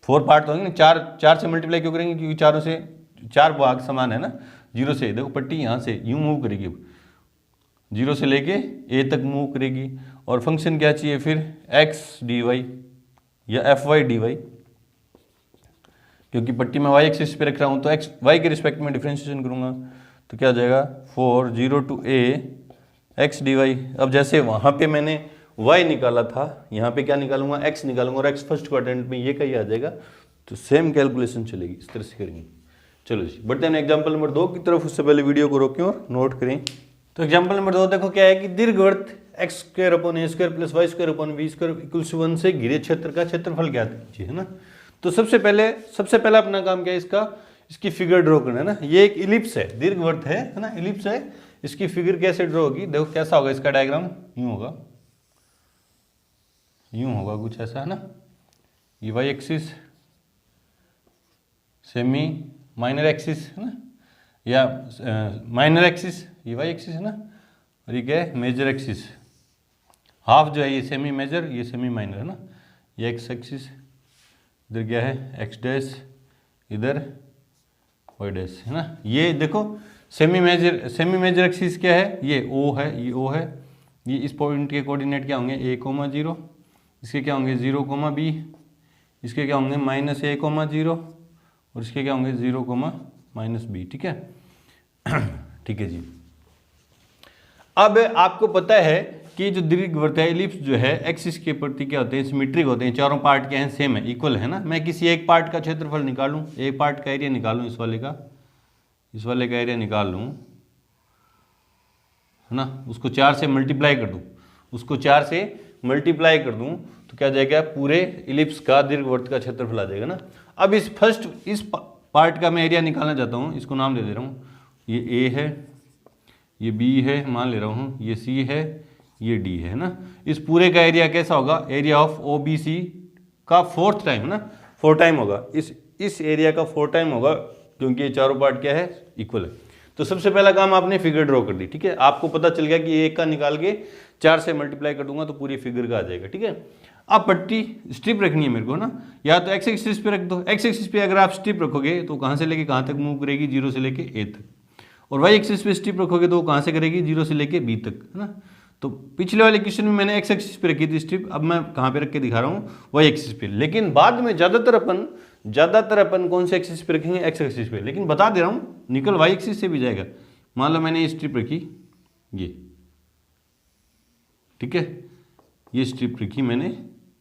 4 पार्ट तो होंगे ना, चार से मल्टीप्लाई क्यों करेंगे, क्योंकि चारों से 4 भाग समान है ना। 0 से, देखो पट्टी यहाँ से यूँ मूव करेगी, 0 से लेके A तक मूव करेगी। और फंक्शन क्या चाहिए फिर, x dy या fy dy, क्योंकि पट्टी में y एक्सिस पे रख रहा हूँ तो x y के रिस्पेक्ट में डिफ्रेंशिएशन करूँगा, तो क्या हो जाएगा 4 0 to A x dy। अब जैसे वहाँ पे मैंने y निकाला था, यहाँ पे क्या निकालूंगा, x निकालूंगा, और x फर्स्ट क्वाड्रेंट में ये कहीं आ जाएगा, तो सेम कैलकुलेशन चलेगी, इस तरह से करेंगे। चलो जी बढ़ते हैं एग्जाम्पल नंबर 2 की तरफ। उससे पहले वीडियो को रोकें और नोट करें। तो एग्जाम्पल नंबर 2 देखो क्या है कि दीर्घवृत्त x square upon a square plus y square upon b square equals 1 से घिरे क्षेत्र का क्षेत्रफल ज्ञात कीजिए, है ना। तो सबसे पहला अपना काम क्या है, इसकी फिगर ड्रॉ करना है ना। ये एक इलिप्स है, दीर्घवृत्त है ना, इलिप्स है। इसकी फिगर कैसे ड्रॉ होगी, देखो कैसा होगा इसका डायग्राम, यूं होगा कुछ ऐसा, है ना। ये y axis, semi minor axis, है ना, या माइनर एक्सिस, ये y एक्सिस है ना, और ये क्या है, मेजर एक्सिस। हाफ जो है ये सेमी मेजर, ये सेमी माइनर, है ना। ये एक्स एक्सिस, इधर क्या है x डैश, इधर y डैश, है ना। ये देखो सेमी मेजर एक्सिस क्या है, ये O है, ये O है। ये इस पॉइंट के कोऑर्डिनेट क्या होंगे, a, 0, इसके क्या होंगे 0, b, इसके क्या होंगे -a, 0, और इसके क्या होंगे 0, -b, ठीक है। ठीक है जी। अब आपको पता है कि जो दीर्घवृत्त है, इलिप्स जो है, एक्सिस के प्रति क्या होते हैं, सिमेट्रिक होते हैं। चारों पार्ट क्या हैं, सेम है, इक्वल है ना। मैं किसी एक पार्ट का क्षेत्रफल निकालूं, एक पार्ट का एरिया निकालूं, इस वाले का एरिया निकाल लूं, है ना, उसको 4 से मल्टीप्लाई कर दूं, तो क्या जाएगा, पूरे इलिप्स का दीर्घवृत्त का क्षेत्रफल आ जाएगा ना। अब इस पार्ट का मैं एरिया निकालना चाहता हूँ, इसको नाम दे दे रहा हूँ, ये A है, ये B है, मान ले रहा हूँ, ये C है, ये D है ना। इस पूरे का एरिया कैसा होगा, एरिया ऑफ OBC का 4th टाइम, है ना, 4 टाइम होगा, इस एरिया का 4 टाइम होगा, क्योंकि ये चारों पार्ट क्या है, इक्वल है। तो सबसे पहला काम आपने फिगर ड्रॉ कर दी, ठीक है। आपको पता चल गया कि एक का निकाल के 4 से मल्टीप्लाई कर दूंगा तो पूरी फिगर का आ जाएगा, ठीक है। अब पट्टी स्ट्रिप रखनी है मेरे को ना, या तो एक्स एक्सिस पे रख दो। एक्स एक्सिस पे अगर आप स्ट्रिप रखोगे तो कहाँ से लेके कहाँ तक मूव करेगी, 0 से लेके A तक। और वाई एक्सिस पे स्ट्रिप रखोगे तो वो कहाँ से करेगी, 0 से लेके B तक, है ना। तो पिछले वाले क्वेश्चन में मैंने एक्स एक्सिस पे रखी थी स्ट्रिप, अब मैं कहाँ पे रख के दिखा रहा हूँ, वाई एक्सिस पे। लेकिन बाद में ज़्यादातर अपन कौन से एक्सिस पे रखेंगे, एक्स एक्सिस पे। लेकिन बता दे रहा हूँ, निकल वाई एक्सिस से भी जाएगा। मान लो मैंने ये स्ट्रिप रखी, ये ठीक है, ये स्ट्रिप रखी मैंने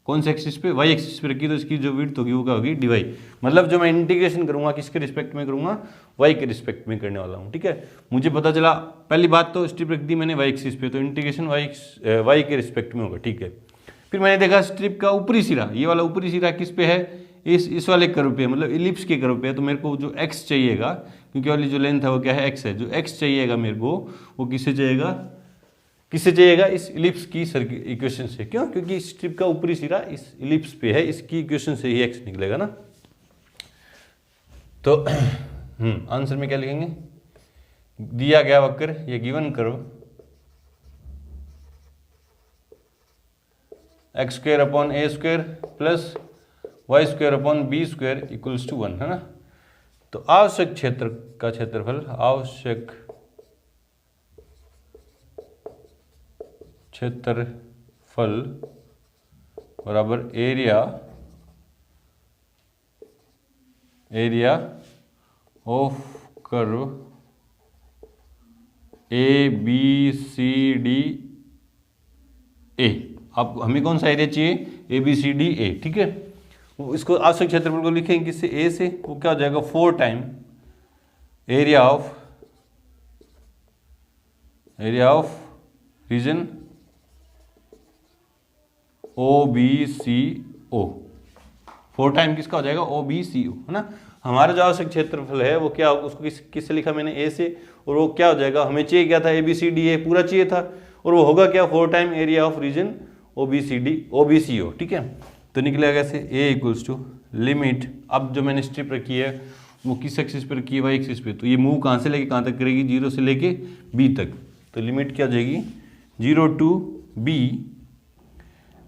कौन से एक्सिस पे, वाई एक्सिस पे रखी, तो इसकी जो विड्थ होगी वो क्या होगी, dy। मतलब जो मैं इंटीग्रेशन करूंगा किसके रिस्पेक्ट में करूंगा, y के रिस्पेक्ट में करने वाला हूँ, ठीक है। मुझे पता चला, पहली बात तो स्ट्रिप रख दी मैंने वाई एक्सिस पे, तो इंटीग्रेशन y के रिस्पेक्ट में होगा, ठीक है। फिर मैंने देखा स्ट्रिप का ऊपरी सिरा, ये वाला ऊपरी सिरा किस पे है, इस वाले कर्व पे, मतलब इलिप्स के कर्व पे है। तो मेरे को जो x चाहिएगा, क्योंकि वाली जो लेंथ है वो क्या है, x है, जो x चाहिएगा मेरे को वो किससे चाहिएगा, इस इलिप्स की इक्वेशन से। क्यों, क्योंकि स्ट्रिप का ऊपरी सिरा इस इलिप्स पे है, इसकी इक्वेशन से ही x निकलेगा ना। तो आंसर में क्या लिखेंगे, दिया गया वक्र, ये given curve X square upon a square plus Y square upon b square equals to 1, है ना। तो आवश्यक क्षेत्र का क्षेत्रफल, आवश्यक क्षेत्रफल बराबर area of curve ABCD A। आप हमें कौन सा एरिया चाहिए, ABCD A, ठीक है। इसको आवश्यक क्षेत्रफल को लिखेंगे किससे, A से, वो क्या हो जाएगा 4 time area of region OBCO। 4 time किसका हो जाएगा, OBCO, है ना। हमारा जो आवश्यक क्षेत्रफल है वो क्या, उसको किससे लिखा मैंने, A से, और वो क्या हो जाएगा, हमें चाहिए क्या था, ABCD A पूरा चाहिए था, और वो होगा क्या, 4 time area of region OBCO, ठीक है। तो निकलेगा कैसे, A इक्वल्स टू लिमिट, अब जो मैंने स्ट्रिप रखी है वो किस एक्सिस पे रखी है, वाई एक्सिस पे, तो ये मूव कहाँ से लेके कहाँ तक करेगी, 0 से लेके B तक। तो लिमिट क्या हो जाएगी, 0 to B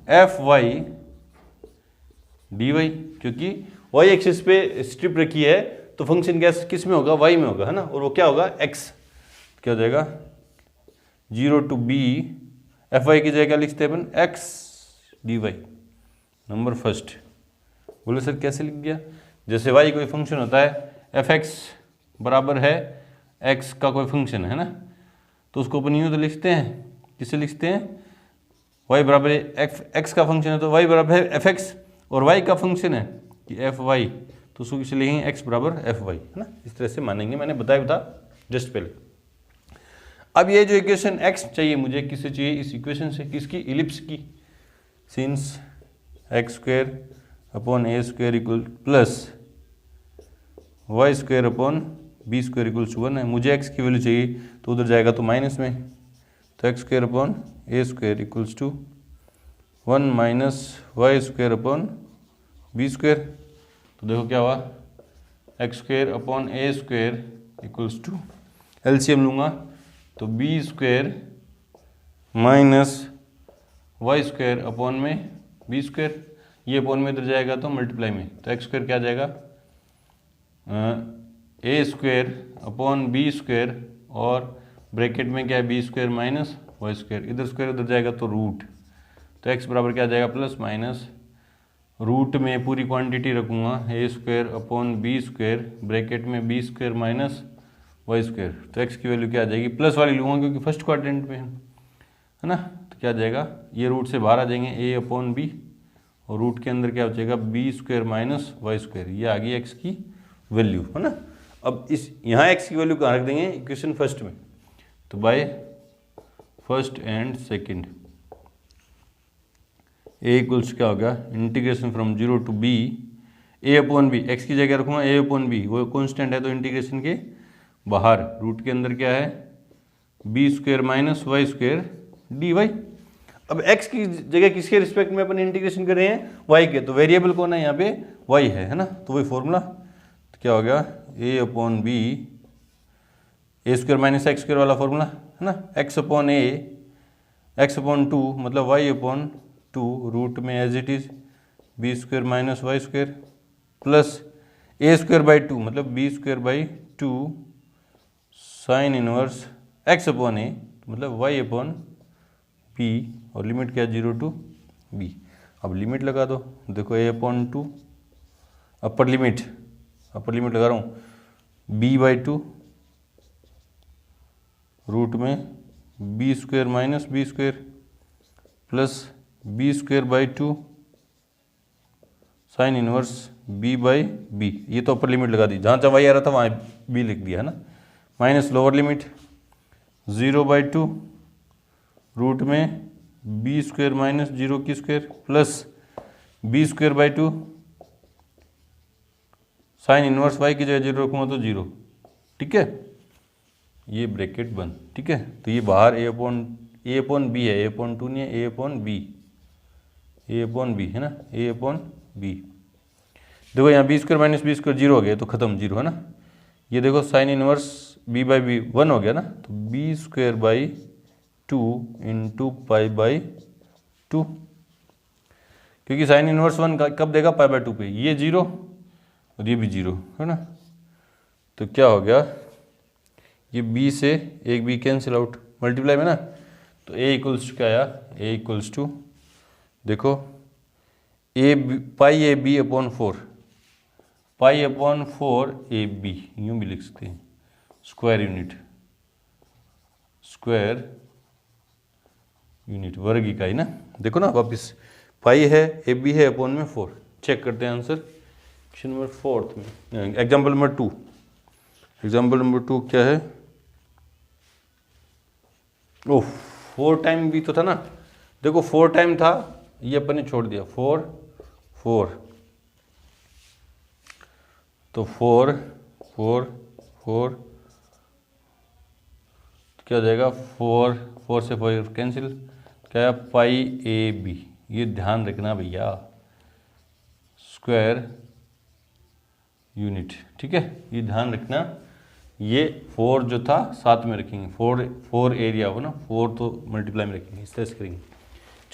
fy dy, क्योंकि y एक्सिस पे स्ट्रिप रखी है तो फंक्शन किस में होगा, y में होगा, है ना, और वो क्या होगा, x। क्या हो जाएगा 0 to b fy की जगह लिखते हैं अपन x dy, नंबर फर्स्ट। बोले सर कैसे लिख दिया, जैसे y कोई फंक्शन होता है fx बराबर है x का कोई फंक्शन है ना, तो उसको अपन यूँ तो लिखते हैं, किसे लिखते हैं, y बराबर x का फंक्शन है तो y बराबर है fx, और y का फंक्शन है कि fy, तो उसको किसे लिखेंगे x बराबर fy, है ना, इस तरह से मानेंगे, मैंने बताया था जस्ट पहले। अब ये जो इक्वेशन x चाहिए मुझे, किससे चाहिए, इस इक्वेशन से, किसकी, इलिप्स की, सिंस एक्स स्क्वायर अपॉन ए square equal plus Y square upon B square equals 1 है, मुझे x की वैल्यू चाहिए तो उधर जाएगा तो माइनस में, तो X square upon A square equals to 1 minus Y square upon B square. तो देखो क्या हुआ, X square upon A square equals to, LCM लूँगा तो B square minus Y square upon में बी स्क्वायर, ये अपॉन में इधर जाएगा तो मल्टीप्लाई में, तो एक्स स्क्वायर क्या जाएगा, A square upon B square, और ब्रैकेट में क्या है B square minus Y square, इधर स्क्वायर उधर जाएगा तो रूट, तो एक्स बराबर क्या जाएगा प्लस माइनस, रूट में पूरी क्वांटिटी रखूँगा a square upon B square, bracket में B square minus Y square, तो एक्स की वैल्यू क्या आ जाएगी, प्लस वाली लूँगा क्योंकि फर्स्ट क्वाड्रेंट में है ना, तो क्या आ जाएगा, ये रूट से बाहर आ जाएंगे ए अपॉन बी, और रूट के अंदर क्या हो जाएगा B square minus Y square, ये आ गई एक्स की वैल्यू, है ना। अब इस यहाँ एक्स की वैल्यू कहाँ रख देंगे, इक्वेशन फर्स्ट में, तो by first and second A equals क्या होगा, integration from 0 to b A upon B, X की जगह रखूँगा ए अपॉन बी, वो कॉन्स्टेंट है तो इंटीग्रेशन के बाहर, रूट के अंदर क्या है B square minus Y square D Y. अब x की जगह किसके रिस्पेक्ट में अपन इंटीग्रेशन कर रहे हैं, y के, तो वेरिएबल कौन है यहाँ पे, y है ना, तो वही फॉर्मूला, तो क्या हो गया a upon b, a square minus x square वाला फॉर्मूला है ना, x upon a, x upon 2 मतलब y अपॉन 2, रूट में as it is b square minus Y square, plus a square by 2 मतलब b square by 2 sine inverse x upon a मतलब y upon B, और limit क्या है 0 to b। अब limit लगा दो, देखो a अपॉन 2, अपर लिमिट लगा रहा हूँ b बाई 2, रूट में B square minus B square plus B square by 2 sine inverse b by B, ये तो अपर लिमिट लगा दी, जहाँ जहाँ y आ रहा था वहाँ b लिख दिया है ना, minus lower limit 0 by 2, root में बी स्क्वायर माइनस 0 की square plus B square by 2 sine inverse y की जगह 0 रखूँगा तो 0, ठीक है, ये ब्रैकेट बंद, ठीक है, तो ये बाहर ए अपॉन बी है, ए अपॉन 2 नहीं है, ए अपॉन बी है ना, ए अपॉन बी। देखो यहाँ B square minus B square 0 हो गया तो खत्म, 0 है ना, ये देखो sine inverse B by B 1 हो गया ना, तो B square by 2 into pi by 2, क्योंकि साइन इनवर्स 1 कब देगा, पाई बाई 2 पे, ये 0 और ये भी 0 है ना, तो क्या हो गया, ये b से एक b कैंसिल आउट, मल्टीप्लाई में ना, तो a इक्वल्स टू क्या आया, a इक्वल्स टू देखो a pi a b upon 4, pi upon 4 a b, यूँ भी लिख सकते हैं, स्क्वायर यूनिट वर्ग इकाई ना, देखो ना वापिस पाई है ए बी है अपॉन में 4, चेक करते हैं आंसर क्वेश्चन नंबर 4 में, एग्जाम्पल नंबर 2, एग्जाम्पल नंबर 2 क्या है, ओह 4 टाइम भी तो था ना, देखो 4 टाइम था, ये अपन ने छोड़ दिया 4 तो 4 क्या हो जाएगा, 4 से 4 कैंसिल, क्या पाई ए बी, ये ध्यान रखना भैया, स्क्वायर यूनिट, ठीक है, ये ध्यान रखना, ये 4 जो था साथ में रखेंगे, 4 एरिया हो ना, 4 तो मल्टीप्लाई में रखेंगे, इस तरह से करेंगे।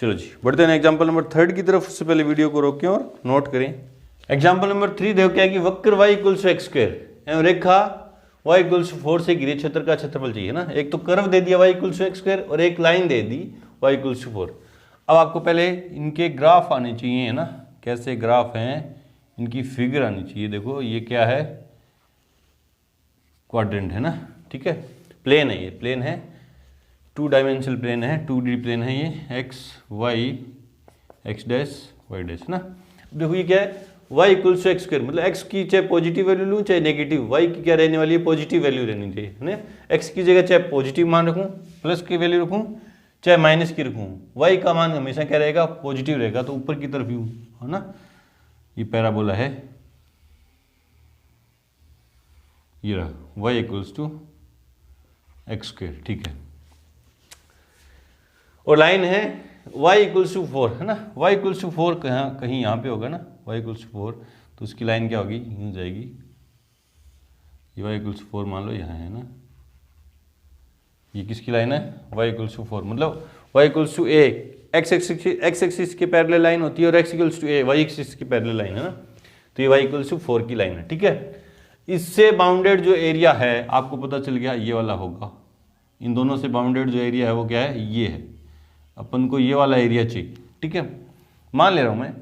चलो जी बढ़ते हैं एग्जाम्पल नंबर 3 की तरफ। उससे पहले वीडियो को रोकें और नोट करें। एग्जाम्पल नंबर 3 देखो क्या है कि वक्र y equals to x square एवं रेखा y इक्वल्स टू 4 से घिरे क्षेत्र का क्षेत्रफल चाहिए ना। एक तो कर्व दे दिया y equals to x square और एक लाइन दे दी y इक्वल्स टू 4। अब आपको पहले इनके ग्राफ आने चाहिए है ना। कैसे ग्राफ हैं, इनकी फिगर आनी चाहिए। देखो ये क्या है, क्वाड्रेंट है ना, ठीक है, प्लेन है, ये प्लेन है, 2 डायमेंशनल प्लेन है, 2D प्लेन है ये, x y x dash y dash ना। देखो ये क्या है, y equals to x square, मतलब x की चाहे पॉजिटिव वैल्यू लूँ चाहे नेगेटिव, y की क्या रहने वाली है, पॉजिटिव वैल्यू रहनी चाहिए है ना। x की जगह चाहे पॉजिटिव मान रखूँ, प्लस की वैल्यू रखूँ, चाहे माइनस की रखूँ, y का मान हमेशा क्या रहेगा, पॉजिटिव रहेगा, तो ऊपर की तरफ यूँ है ना। ये पैराबोला है, ये रहा y equals to x square, ठीक है। और लाइन है y इक्वल्स टू 4 है ना। y इक्वल्स टू 4 कहीं यहाँ पे होगा ना, y इक्वल्स टू 4, तो उसकी लाइन क्या होगी, यूँ जाएगी। ये y इक्वल्स टू 4 मान लो यहाँ है ना, ये किसकी लाइन है, y इक्वल्स टू 4, मतलब y equals to a, x axis के पैरेलल लाइन होती है और x equals to a y axis की पैरेलल लाइन है ना। तो ये y इक्वल्स टू 4 की लाइन है, ठीक है। इससे बाउंडेड जो एरिया है आपको पता चल गया ये वाला होगा। इन दोनों से बाउंडेड जो एरिया है वो क्या है, ये है। अपन को ये वाला एरिया चाहिए, ठीक है। मान ले रहा हूँ मैं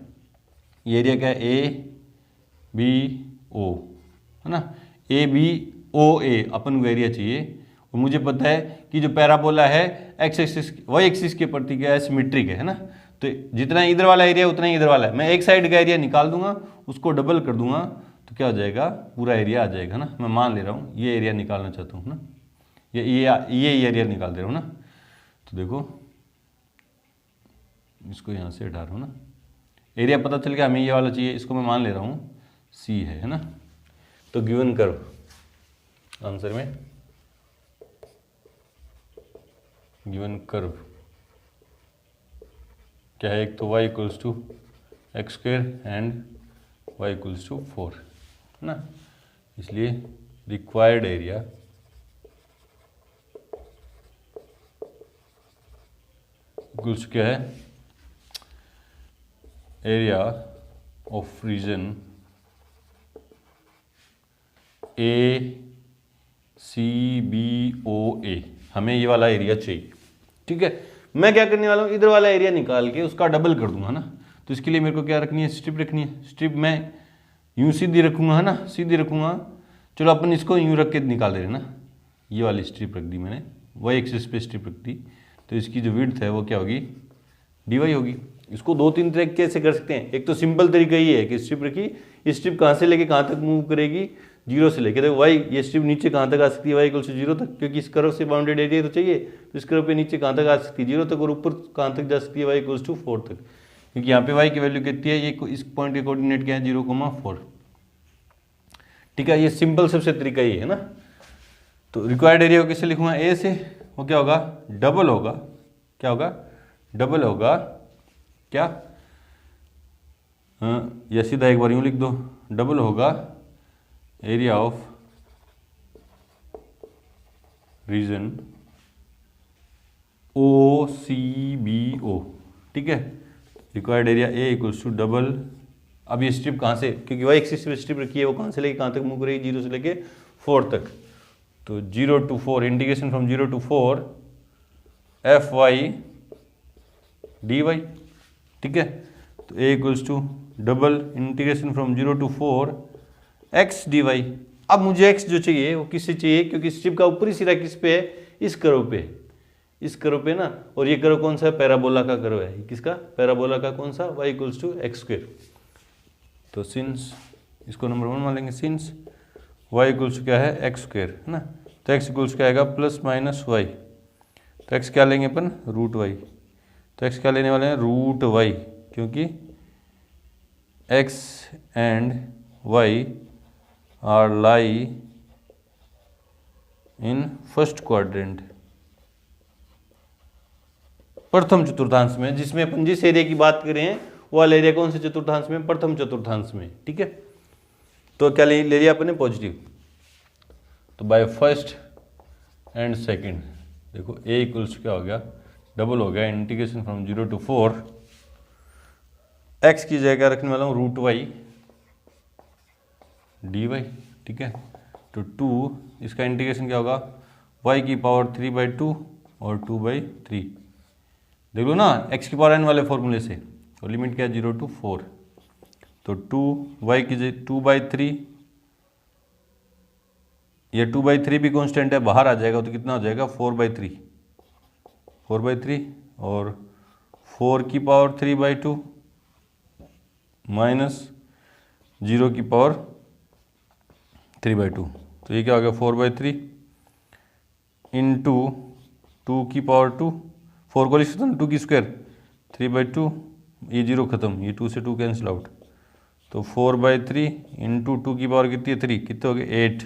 ये एरिया क्या है, ए बी ओ है ना, ए बी ओ ए अपन को एरिया चाहिए। और मुझे पता है कि जो पैराबोला है एक्स एक्सिस वाई एक्सिस के प्रति क्या है, सिमेट्रिक है ना। तो जितना इधर वाला एरिया उतना ही इधर वाला है। मैं एक साइड का एरिया निकाल दूंगा, उसको डबल कर दूंगा, तो क्या हो जाएगा, पूरा एरिया आ जाएगा ना। मैं मान ले रहा हूँ ये एरिया निकालना चाहता हूँ ना, ये एरिया निकाल दे रहा हूँ ना। तो देखो इसको यहाँ से हटा रहा हूँ ना, एरिया पता चल गया, हमें ये वाला चाहिए, इसको मैं मान ले रहा हूँ सी है ना। तो गिवन कर्व आंसर में, गिवन कर्व क्या है, एक तो y equals to x square and y equals to 4 है ना। इसलिए रिक्वायर्ड एरिया इक्वल्स क्या है, area of region A C B O A, हमें ये वाला एरिया चाहिए, ठीक है। मैं क्या करने वाला हूँ, इधर वाला एरिया निकाल के उसका डबल कर दूंगा ना। तो इसके लिए मेरे को क्या रखनी है, स्ट्रिप रखनी है। स्ट्रिप मैं यूँ सीधी रखूँगा है ना, सीधी रखूँगा। चलो अपन इसको यूँ रख के निकाल दे रहे ना, ये वाली स्ट्रिप रख दी मैंने, वाई एक्सिस पे स्ट्रिप रख दी। तो इसकी जो विड्थ है वो क्या होगी, डी वाई होगी। इसको 2-3 तरीके से कर सकते हैं। एक तो सिंपल तरीका ये है कि स्ट्रिप रखी, ये स्ट्रिप कहाँ से लेके कहाँ तक मूव करेगी, 0 से लेके, देखो वाई ये स्ट्रिप नीचे कहाँ तक आ सकती है, वाई इक्वल टू 0 तक, क्योंकि इस कर्व से बाउंडेड एरिया तो चाहिए। तो इस कर्व पे नीचे कहाँ तक आ सकती है, 0 तक, और ऊपर कहाँ तक जा सकती है, वाई इक्वल टू 4 तक, क्योंकि यहाँ पे वाई की वैल्यू कितनी है, ये इस पॉइंट के कोऑर्डिनेट क्या है, 0,4, ठीक है। ये सिंपल सबसे तरीका ये है ना। तो रिक्वायर्ड एरिया को किससे लिखूंगा, ए से, वो क्या होगा, डबल होगा, क्या होगा, डबल होगा क्या, हाँ, या सीधा एक बार यूँ लिख दो, डबल होगा area of region O C B O, ठीक है। Required area A equals to double, अब ये स्ट्रिप कहाँ से, क्योंकि वाई एक्सिस पे स्ट्रिप रखी है, वो कहाँ से लेके कहाँ तक मूव करेगी, 0 से लेके 4 तक। तो 0 to 4, integration from 0 to 4 f y d y, ठीक है। तो ए equals to double integration from 0 to 4 x d Y. अब मुझे एक्स जो चाहिए वो किससे चाहिए, क्योंकि स्ट्रिप का ऊपरी सिरा किस पे है, इस कर्व पे, इस कर्व पे ना। और ये कर्व कौन सा है, पैराबोला का कर्व है। किसका, पैराबोला का, कौन सा, y equals to x square. तो सिंस, इसको नंबर 1 मान लेंगे, सिंस वाई इक्वल्स क्या है, एक्स स्क्वायर है ना। तो एक्स इक्वल्स क्या आएगा, प्लस माइनस वाई। तो एक्स क्या लेंगे अपन, रूट वाई। तो एक्स क्या लेने वाले हैं, रूट वाई, क्योंकि x and y are lie in first quadrant, प्रथम चतुर्थांश में, जिसमें अपन जिस एरिया की बात कर रहे हैं वो वाला एरिया कौन से चतुर्थांश में, प्रथम चतुर्थांश में, ठीक है। तो क्या ले लिया अपने, पॉजिटिव। तो बाय फर्स्ट एंड सेकंड, देखो ए इक्वल्स क्या हो गया, डबल हो गया, इंटीग्रेशन फ्रॉम 0 to 4, x की जगह रखने वाला हूँ रूट वाई डी वाई, ठीक है। तो 2 इसका इंटीग्रेशन क्या होगा, y की पावर 3/2 और 2/3, देख लो ना x की पावर n वाले फॉर्मूले से, और लिमिट क्या है 0 to 4, तो 2y की जगह 2/3, ये 2/3 भी कांस्टेंट है, बाहर आ जाएगा तो कितना हो जाएगा 4/3, 4/3 और 4 की पावर 3/2 माइनस 0 की पावर 3/2, तो ये क्या हो गया 4/3 इंटू 2 की पावर 2, 4 को लिख सकते 2 की स्क्वायर 3/2, ये 0 खत्म, ये 2 से 2 कैंसिल आउट, तो 4/3 इंटू 2 की पावर कितनी है 3, कितने हो गए 8,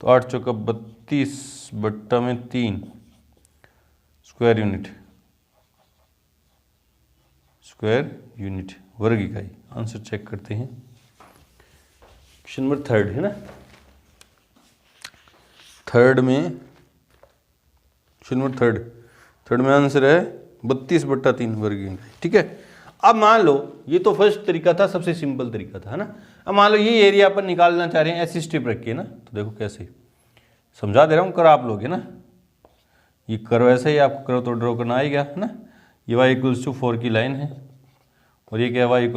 तो 8 चौका 32/3 स्क्वायर यूनिट वर्ग इकाई। आंसर चेक करते हैं, क्वेश्चन नंबर 3 है ना, 3 में, क्वेश्चन नंबर 3 में आंसर है 32/3 वर्ग इकाई, ठीक है। अब मान लो ये तो फर्स्ट तरीका था, सबसे सिंपल तरीका था, है ना। अब मान लो ये एरिया अपन निकालना चाह रहे हैं, ऐसी स्ट्रिप रखिए ना, तो देखो कैसे समझा दे रहा हूँ, कर आप लोगे ना, ये करो ऐसे ही, आपको करो तो ड्रॉ करना आएगा, है ना। ये y = 4 की लाइन है और ये क्या है y =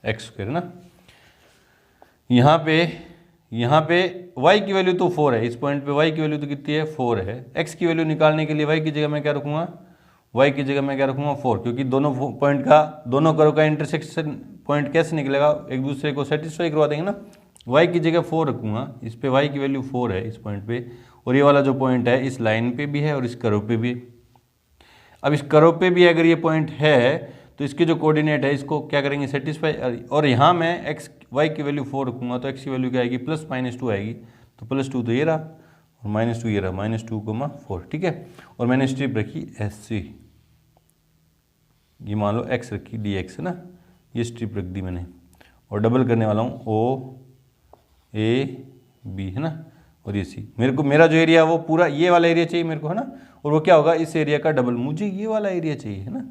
x², है ना। यहाँ पे y की वैल्यू तो 4 है, इस पॉइंट पे y की वैल्यू तो कितनी है 4 है, x की वैल्यू निकालने के लिए y की जगह मैं क्या रखूँगा, y की जगह मैं क्या रखूँगा 4, क्योंकि दोनों पॉइंट का, दोनों कर्व का इंटरसेक्शन पॉइंट कैसे निकलेगा, एक दूसरे को सेटिस्फाई करवा देंगे ना। y की जगह 4 रखूँगा, इस पे y की वैल्यू 4 है इस पॉइंट पे, और ये वाला जो पॉइंट है इस लाइन पे भी है और इस कर्व पे भी है। अब इस कर्व पे भी अगर ये पॉइंट है तो इसके जो कोऑर्डिनेट है इसको क्या करेंगे सेटिस्फाई, और यहाँ मैं y की वैल्यू 4 रखूँगा तो x की वैल्यू क्या आएगी +-2 आएगी, तो +2 तो ये रहा और -2 ये रहा, -2, 4, ठीक है। और मैंने स्ट्रिप रखी SC, ये मान लो x रखी dx, है ना, ये स्ट्रिप रख दी मैंने, और डबल करने वाला हूँ OAB, है ना, और ये C। मेरा जो एरिया है वो पूरा ये वाला एरिया चाहिए मेरे को, है ना, और वो क्या होगा इस एरिया का डबल, मुझे ये वाला एरिया चाहिए, है ना,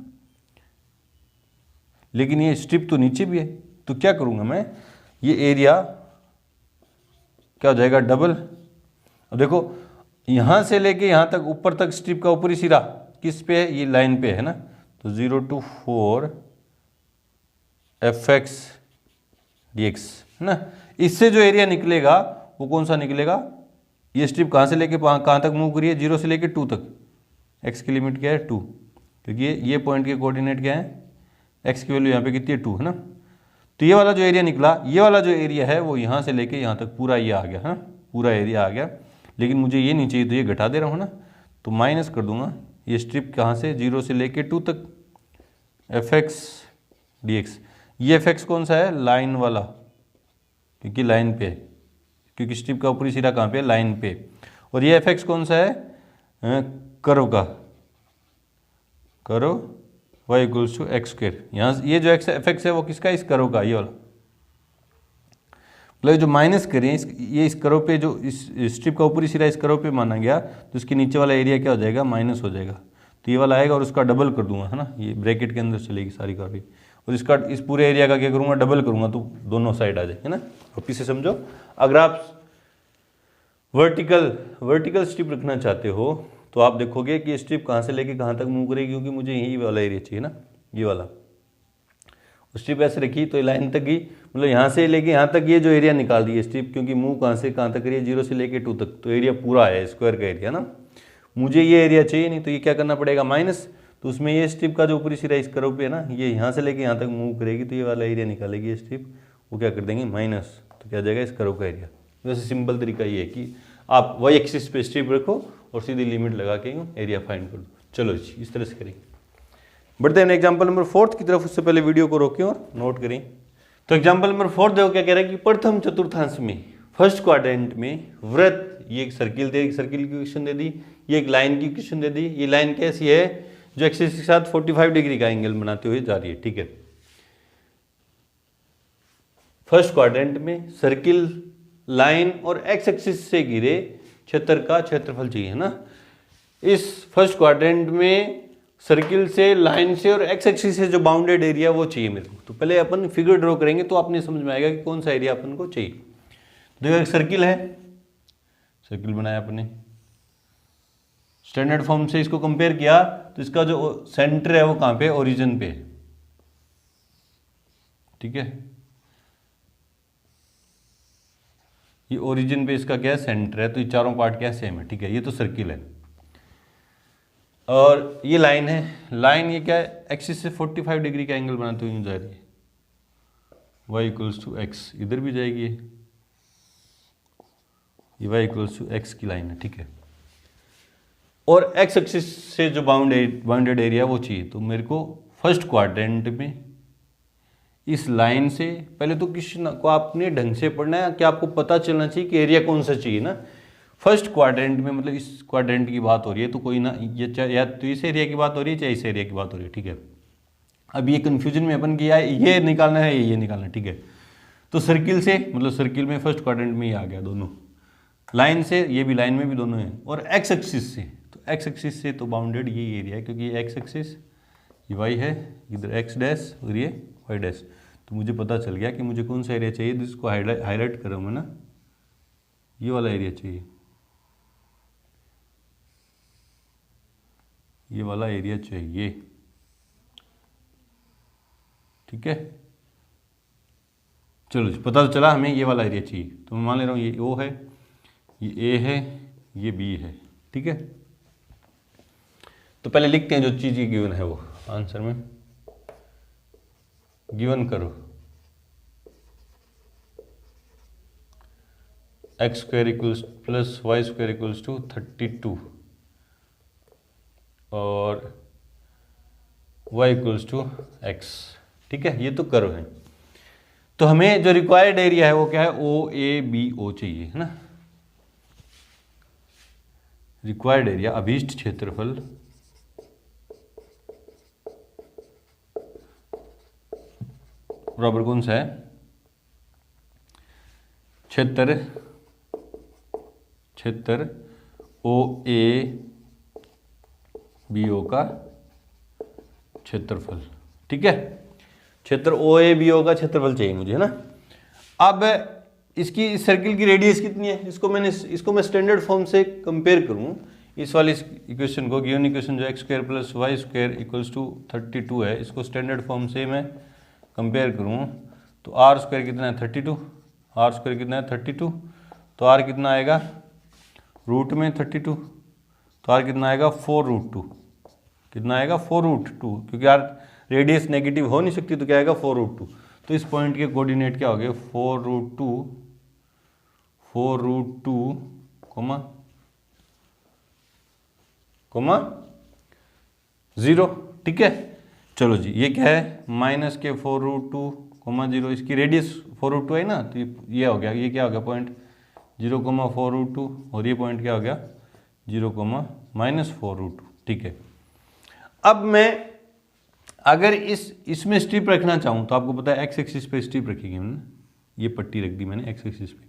लेकिन ये स्ट्रिप तो नीचे भी है, तो क्या करूँगा मैं, ये एरिया क्या हो जाएगा डबल। अब देखो यहाँ से लेके यहाँ तक ऊपर तक स्ट्रिप का ऊपरी सिरा किस पे है, ये लाइन पे है ना, तो 0 to 4 fx dx, है ना। इससे जो एरिया निकलेगा वो कौन सा निकलेगा, ये स्ट्रिप कहाँ से लेके कहाँ तक मूव करी है, 0 से लेके 2 तक, x की लिमिट क्या है 2, क्योंकि ये पॉइंट के कोऑर्डिनेट क्या है, x की वैल्यू यहाँ पे कितनी है 2, है ना। तो ये वाला जो एरिया निकला, ये वाला जो एरिया है वो यहाँ से लेके यहाँ तक पूरा ये आ गया, है ना, पूरा एरिया आ गया, लेकिन मुझे ये नहीं चाहिए तो ये घटा दे रहा हूँ ना, तो माइनस कर दूंगा, ये स्ट्रिप कहाँ से 0 से लेके 2 तक fx dx, ये fx कौन सा है लाइन वाला, क्योंकि लाइन पे है, क्योंकि स्ट्रिप का ऊपरी सिरा कहाँ पे है लाइन पे, और ये fx कौन सा है कर्व का, कर्व y = x², यहाँ ये जो fx है वो किसका, इस कर्व का, ये वाला, मतलब जो माइनस करें ये इस कर्व पे, जो इस स्ट्रिप का ऊपरी सिरा इस कर्व पे माना गया, तो इसके नीचे वाला एरिया क्या हो जाएगा माइनस हो जाएगा, तो ये वाला आएगा और उसका डबल कर दूंगा, है ना, ये ब्रैकेट के अंदर चलेगी सारी काफी, और इसका इस पूरे एरिया का क्या करूँगा डबल करूँगा, तो दोनों साइड आ जाए, है ना। वापिस से समझो, अगर आप वर्टिकल स्ट्रिप रखना चाहते हो तो आप देखोगे कि स्ट्रिप कहाँ से लेके कहाँ तक मूव करेगी, क्योंकि मुझे यही वाला एरिया चाहिए ना, ये वाला, स्ट्रिप ऐसे रखी तो लाइन तक ही, मतलब यहाँ से लेके यहाँ तक ये जो एरिया निकाल दी है स्ट्रिप, क्योंकि मूव कहाँ से कहाँ तक करिए 0 से लेके 2 तक, तो एरिया पूरा है स्क्वायर का एरिया ना, मुझे ये एरिया चाहिए नहीं, तो ये क्या करना पड़ेगा माइनस, तो उसमें ये स्ट्रिप का जो ऊपरी सिरा इस कर्व पे है ना, ये यहाँ से लेके यहाँ तक मूव करेगी, तो ये वाला एरिया निकालेगी ये स्ट्रिप, वो क्या कर देंगे माइनस, तो क्या जाएगा इस कर्व का एरिया। वैसे सिंपल तरीका ये है कि आप y एक्सिस पे स्ट्रिप रखो और सीधी लिमिट लगा के एरिया फाइंड कर दो। चलो जी इस तरह से करेंगे। बढ़ते हैं एग्जाम्पल नंबर 4 की तरफ, उससे पहले वीडियो को रोकें और नोट करें। तो एग्जाम्पल नंबर 4 देखो क्या कह रहा है कि प्रथम चतुर्थांश में फर्स्ट क्वाड्रेंट में वृत्त, ये एक सर्किल की इक्वेशन दे दी, ये एक लाइन की इक्वेशन दे दी, ये लाइन कैसी है जो एक्सिस के साथ 45 डिग्री का एंगल बनाते हुए जा रही है, ठीक है। फर्स्ट क्वाड्रेंट में सर्किल, लाइन और एक्स एक्सिस से घिरे क्षेत्र का क्षेत्रफल चाहिए, है ना। इस फर्स्ट क्वाड्रेंट में सर्किल से, लाइन से और एक्स एक्सिस से जो बाउंडेड एरिया वो चाहिए मेरे को। तो पहले अपन फिगर ड्रॉ करेंगे तो आपने समझ में आएगा कि कौन सा एरिया अपन को चाहिए। देखो एक सर्किल है, सर्किल बनाया अपने, स्टैंडर्ड फॉर्म से इसको कंपेयर किया तो इसका जो सेंटर है वो कहाँ पे, ओरिजिन पे है, ठीक है। ये ओरिजिन पे इसका क्या है, सेंटर है, तो ये चारों पार्ट क्या है, सेम है, ठीक है। ये तो सर्किल है। और ये लाइन है, लाइन ये क्या है, एक्सिस से 45 डिग्री का एंगल बनाते हुए जा रही है, y इक्वल्स टू एक्स, इधर भी जाएगी ये y इक्वल्स टू एक्स की लाइन है, ठीक है। और x एक्सिस से जो बाउंडेड एरिया वो चाहिए, तो मेरे को फर्स्ट क्वाड्रेंट में इस लाइन से, पहले तो किसी को आपने ढंग से पढ़ना है कि आपको पता चलना चाहिए कि एरिया कौन सा चाहिए ना। फर्स्ट क्वाड्रेंट में मतलब इस क्वाड्रेंट की बात हो रही है, तो कोई ना ये या तो इस एरिया की बात हो रही है चाहे इस एरिया की बात हो रही है, ठीक है। अब ये कन्फ्यूजन में अपन किया है, ये निकालना है, ये निकालना है, ठीक है। तो सर्किल से मतलब सर्किल में फर्स्ट क्वाड्रेंट में ही आ गया दोनों, लाइन से ये भी, लाइन में भी दोनों हैं, और एक्स एक्सिस से, तो एक्स एक्सिस से तो बाउंडेड ये एरिया है, क्योंकि ये एक्स एक्सिस, ये वाई है, इधर एक्स डैश और ये वाई डैश। तो मुझे पता चल गया कि मुझे कौन सा एरिया चाहिए, जिसको हाईलाइट कर रहा हूँ मैं ना, ये वाला एरिया चाहिए, ये वाला एरिया चाहिए, ठीक है। चलो जी, पता तो चला हमें ये वाला एरिया चाहिए, तो मैं मान ले रहा हूँ ये ओ है, ये ए है, ये बी है, ठीक है। तो पहले लिखते हैं जो चीज़ ये गिवन है वो आंसर में गिवन करो, x square equals plus Y square equals to 32 और y इक्वल्स टू एक्स, ठीक है। ये तो कर्व है। तो हमें जो रिक्वायर्ड एरिया है वो क्या है, ओ ए बी ओ चाहिए, है ना। रिक्वायर्ड एरिया, अभीष्ट क्षेत्रफल बराबर कौन सा है, क्षेत्र ओ ए बी ओ का क्षेत्रफल, ठीक है। क्षेत्र ओ ए बी ओ का क्षेत्रफल चाहिए मुझे, है ना। अब इसकी इस सर्किल की रेडियस कितनी है, इसको मैं स्टैंडर्ड फॉर्म से कंपेयर करूं, इस वाली इक्वेशन को, गिवन इक्वेशन जो x square plus Y square equals to 32 है, इसको स्टैंडर्ड फॉर्म से मैं कंपेयर करूं तो आर स्क्वायर कितना है 32, आर स्क्वायर कितना है 32, तो आर कितना आएगा रूट में 32, तो आर कितना आएगा 4√2, कितना आएगा 4√2, क्योंकि आर रेडियस नेगेटिव हो नहीं सकती, तो क्या आएगा 4√2। तो इस पॉइंट के कोऑर्डिनेट क्या हो गए 4√2 कोमा 0, ठीक है। चलो जी, ये क्या है माइनस के 4√2, 0, इसकी रेडियस 4√2 है ना, तो ये हो गया, ये क्या हो गया पॉइंट 0,4√2, और ये पॉइंट क्या हो गया 0,-4√2, ठीक है। अब मैं अगर इसमें स्ट्रिप रखना चाहूँ तो आपको पता है एक्स एक्सिस पे स्ट्रिप रखी मैंने, ये पट्टी रख दी मैंने एक्स एक्सिस पे,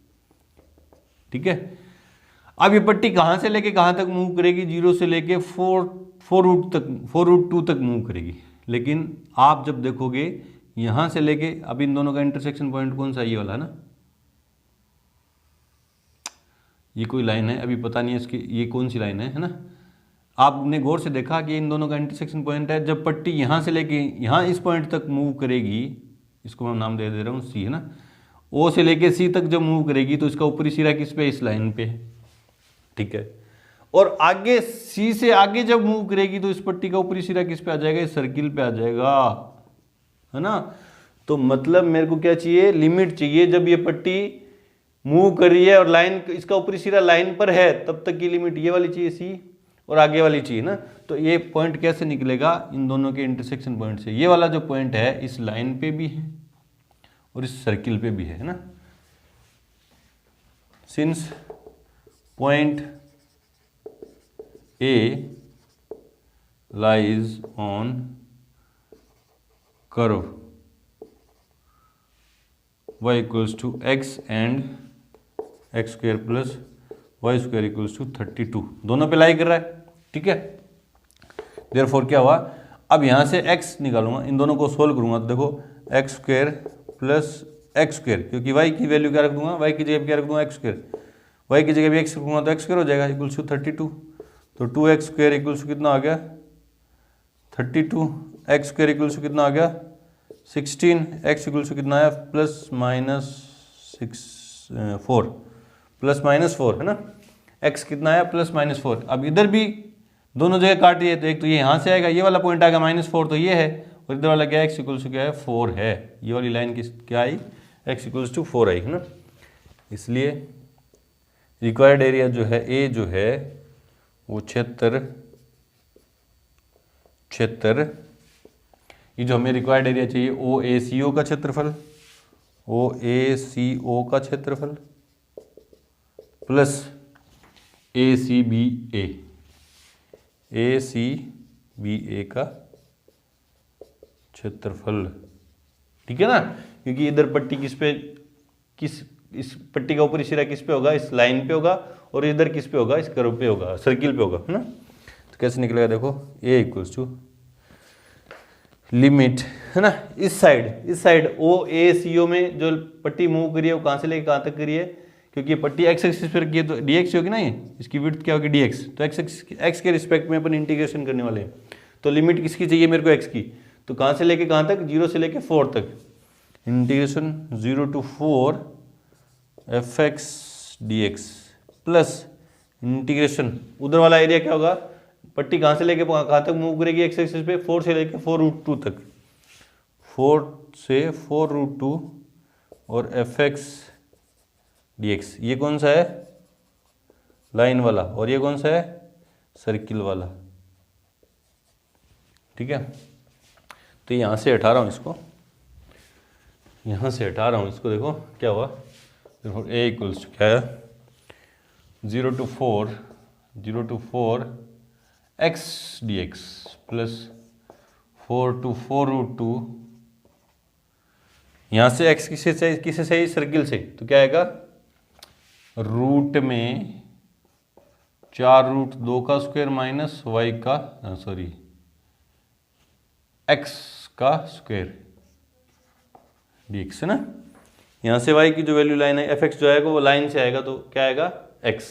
ठीक है। अब ये पट्टी कहाँ से लेके कहाँ तक मूव करेगी, 0 से लेके 4√2 तक मूव करेगी। लेकिन आप जब देखोगे यहाँ से लेके, अब इन दोनों का इंटरसेक्शन पॉइंट कौन सा, ये वाला है ना, ये कोई लाइन है, अभी पता नहीं है इसकी ये कौन सी लाइन है ना। आपने गौर से देखा कि इन दोनों का इंटरसेक्शन पॉइंट है, जब पट्टी यहाँ से लेके यहाँ इस पॉइंट तक मूव करेगी, इसको मैं नाम दे रहा हूँ सी, है ना, ओ से लेके सी तक जब मूव करेगी तो इसका ऊपरी सिरा किस पे, इस लाइन पे, ठीक है। और आगे सी से आगे जब मूव करेगी तो इस पट्टी का ऊपरी सिरा किस पे आ जाएगा, इस सर्किल पे आ जाएगा, है ना। तो मतलब मेरे को क्या चाहिए, लिमिट चाहिए, जब ये पट्टी मूव कर रही है और लाइन, इसका ऊपरी सिरा लाइन पर है, तब तक की लिमिट ये वाली चाहिए सी, और आगे वाली चाहिए ना। तो ये पॉइंट कैसे निकलेगा, इन दोनों के इंटरसेक्शन पॉइंट से। ये वाला जो पॉइंट है इस लाइन पे भी है और इस सर्किल पे भी है ना। Since point A lies on curve y equals to x and x square plus Y square equals to 32, दोनों पे लाई कर रहा है, ठीक है। देयरफॉर क्या हुआ, अब यहाँ से x निकालूंगा, इन दोनों को सोल्व करूंगा तो देखो x square plus x square, क्योंकि y की वैल्यू क्या रख दूंगा, y की जगह क्या रख दूंगा एक्स स्क्वायर, y की जगह भी x रखूंगा तो एक्स स्क्वायर हो जाएगा इक्वल्स टू 32। तो 2x स्क्वायर इक्वल्स टू कितना आ गया 32, एक्स स्क्वायर इक्वल्स टू कितना आ गया 16, x इक्वल्स टू कितना आया प्लस माइनस 4, प्लस माइनस 4 है ना, x कितना आया प्लस माइनस 4। अब इधर भी दोनों जगह काट रही है तो एक तो ये यहाँ से आएगा, ये वाला पॉइंट आएगा -4 तो ये है, और इधर वाला क्या है x इक्वल्स टू क्या है 4 है, ये वाली लाइन किस क्या आई x इक्वल्स टू 4 आई है ना। इसलिए रिक्वायर्ड एरिया जो है ए जो है वो क्षेत्र ये जो हमें रिक्वायर्ड एरिया चाहिए ओ ए सी ओ का क्षेत्रफल, ओ ए सी ओ का क्षेत्रफल प्लस ए सी बी ए का क्षेत्रफल, ठीक है ना, क्योंकि इधर पट्टी इस पट्टी का ऊपरी सिरा किस पे होगा, इस लाइन पे होगा, और इधर किस पे होगा, इस कर्व पे होगा, सर्किल पे होगा, है ना। तो कैसे निकलेगा देखो a इक्वल्स टू लिमिट, है ना, इस साइड ओ ए सी ओ में जो पट्टी मूव करी है वो कहाँ से लेके कहाँ तक करी है, क्योंकि ये पट्टी एक्स एक्सिस पर की है तो dx होगी ना, ये इसकी विड्थ क्या होगी dx, तो एक्स के रिस्पेक्ट में अपन इंटीग्रेशन करने वाले हैं, तो लिमिट किसकी चाहिए मेरे को x की, तो कहाँ से लेके कहाँ तक, 0 से लेके 4 तक, integration 0 to 4 fx dx plus integration उधर वाला एरिया क्या होगा, पट्टी कहाँ से लेके कहाँ तक मूव करेगी एक्स एक्सिस पे, 4 से लेके 4√2 तक, 4 से 4√2 और fx dx, ये कौन सा है लाइन वाला, और ये कौन सा है सर्किल वाला, ठीक है। तो यहाँ से हटा रहा हूँ इसको, यहाँ से हटा रहा हूँ इसको, देखो क्या हुआ, देखो a इक्वल्स क्या है 0 to 4 x dx plus 4 to 4√2, यहाँ से x किसे चाहिए सर्किल से, तो क्या आएगा रूट में 4√2 का स्क्वायर माइनस y का x का स्क्वायर dx है ना। यहाँ से y की जो वैल्यू लाइन है fx जो आएगा वो लाइन से आएगा तो क्या आएगा x,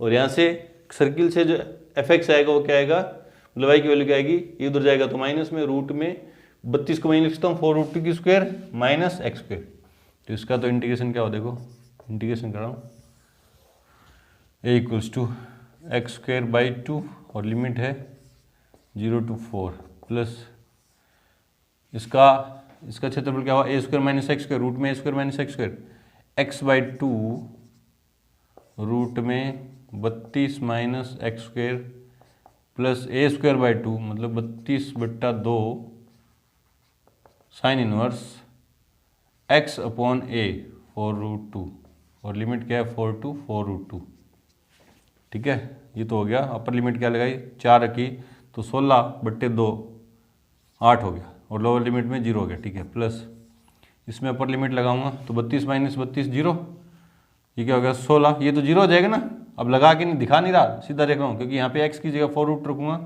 और यहाँ से सर्किल से जो fx आएगा वो क्या आएगा, मतलब y की वैल्यू क्या आएगी, ये उधर जाएगा तो माइनस में, रूट में 32 को मैं लिख सकता हूँ 4√2 की स्क्वायर माइनस x स्क्वायर, तो इसका तो इंटीग्रेशन क्या हो, देखो इंटीग्रेशन कर रहा हूँ a equals to x square by 2 और लिमिट है 0 to 4 प्लस इसका क्षेत्रफल क्या हुआ a square minus x square, root में a square minus x square, x by 2 root में 32 minus x square plus a square by 2 मतलब 32/2 sine inverse x upon a 4√2 और लिमिट क्या है 4 to 4√2, ठीक है। ये तो हो गया, अपर लिमिट क्या लगाई 4 रखी तो 16/2 8 हो गया, और लोअर लिमिट में 0 हो गया, ठीक है, प्लस इसमें अपर लिमिट लगाऊंगा तो 32 माइनस 32 0, ये क्या हो गया 16, ये तो 0 हो जाएगा ना, अब लगा के नहीं दिखा नहीं रहा, सीधा देख रहा हूँ, क्योंकि यहाँ पे x की जगह 4 रखूँगा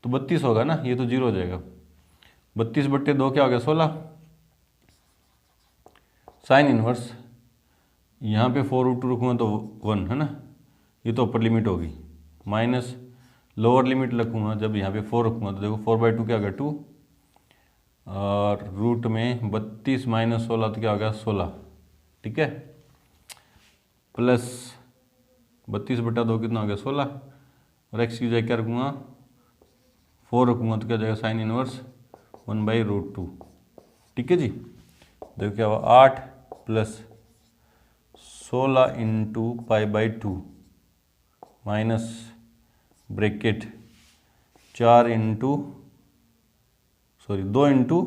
तो 32 होगा ना, ये तो 0 हो जाएगा, 32/2 क्या हो गया 16, साइन इनवर्स यहाँ पे 4√2 रखूँगा तो 1 है ना, ये तो अपर लिमिट होगी, माइनस लोअर लिमिट रखूँगा जब यहाँ पे 4 रखूँगा तो देखो 4/2 क्या हो गया 2, और रूट में 32 माइनस 16 तो क्या हो गया 16, ठीक है, प्लस 32/2 कितना हो गया 16, और x की जगह क्या रखूँगा 4 रखूँगा तो क्या जाएगा साइन इनवर्स 1/√2, ठीक है जी। देखो क्या हुआ 8 plus 16 into π/2 minus bracket 4 into 2 into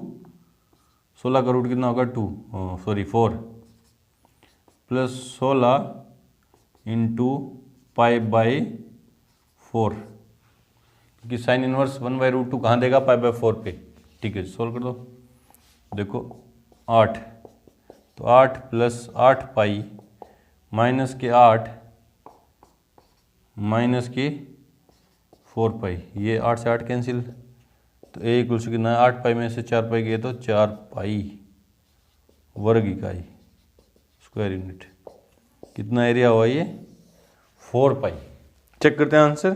16 का रूट कितना होगा 4 प्लस 16 इंटू π/4, क्योंकि साइन इनवर्स 1/√2 कहाँ देगा π/4 पे, ठीक है, सोल्व कर दो, देखो 8 तो 8 प्लस 8 पाई माइनस के 8 माइनस के 4 पाई, ये 8 से 8 कैंसिल, तो ए इक्वल्स टू कितना है, 8 पाई में से 4 पाई गए तो 4 पाई वर्ग इकाई स्क्वायर यूनिट। कितना एरिया हुआ ये, 4 पाई। चेक करते हैं आंसर,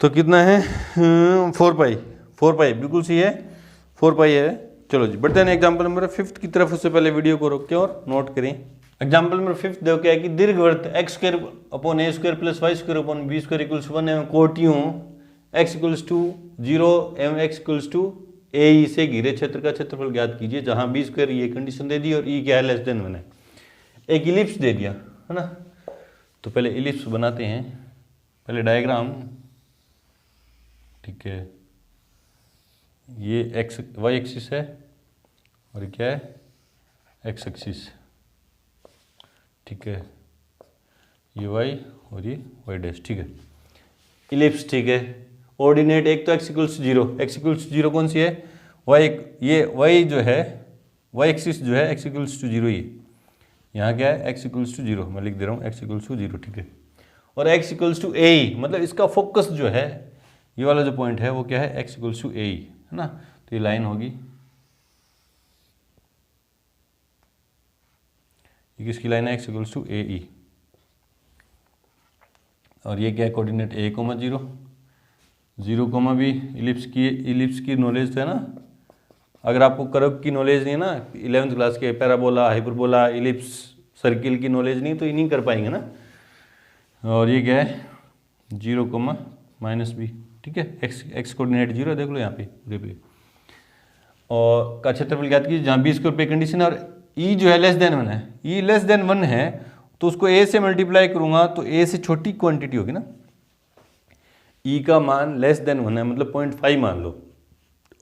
तो कितना है 4 पाई, 4 पाई बिल्कुल सही है, 4 पाई है। चलो जी बढ़ते हैं एग्जाम्पल नंबर 5 की तरफ। उससे पहले वीडियो को रोक के और नोट करें। एग्जाम्पल नंबर 5 देखो क्या है कि दीर्घवृत्त एक्स स्क्वायर अपॉन ए square plus Y square upon B square equals 1 एवं कोटियों एक्स इक्वल्स टू 0 एवं x equals to A e से घिरे क्षेत्र का क्षेत्रफल ज्ञात कीजिए, जहां बी स्क्वायर ये कंडीशन दे दी और ई क्या है लेस देन 1 है। एक इलिप्स दे दिया है ना, तो पहले इलिप्स बनाते हैं, पहले डायग्राम, ठीक है। ये एक्स वाई एक्सिस है और क्या है एक्स एक्सिस, ठीक है, ये वाई और ये वाई डैश, ठीक है। इलिप्स, ठीक है। ऑर्डिनेट एक तो एक्स इक्वल्स 0, एक्स इक्वल्स 0 कौन सी है, वाई, ये वाई जो है वाई एक्सिस जो है एक्स इक्वल्स टू 0 ही, यहाँ क्या है एक्स इक्वल्स टू 0, मैं लिख दे रहा हूँ एक्स इक्वल्स टू 0, ठीक है। और एक्स इक्वल्स टू ए ई, मतलब इसका फोकस जो है ये वाला जो पॉइंट है वो क्या है एक्स इक्वल्स टू ए ई, है ना। तो ये लाइन होगी, ये किसकी लाइन है एक्स इक्वल्स टू ए ई, और ये क्या है कोऑर्डिनेट ए कोमा 0, 0 कोमा भी इलिप्स की नॉलेज तो है ना। अगर आपको कर्व की नॉलेज नहीं है ना 11th क्लास के, पैराबोला हाइपरबोला इलिप्स सर्किल की नॉलेज नहीं, तो ये नहीं कर पाएंगे ना। और ये क्या है 0 कोमा माइनस बी, ठीक है, एक्स कोऑर्डिनेट 0 देख लो यहाँ पे पूरे पे, और का क्षेत्रफल ज्ञात कीजिए जहाँ बी स्क्वायर पे कंडीशन है, और ई जो है लेस देन 1 है, ई लेस देन 1 है तो उसको ए से मल्टीप्लाई करूंगा तो ए से छोटी क्वांटिटी होगी ना। ई का मान लेस देन 1 है मतलब 0.5 मान लो,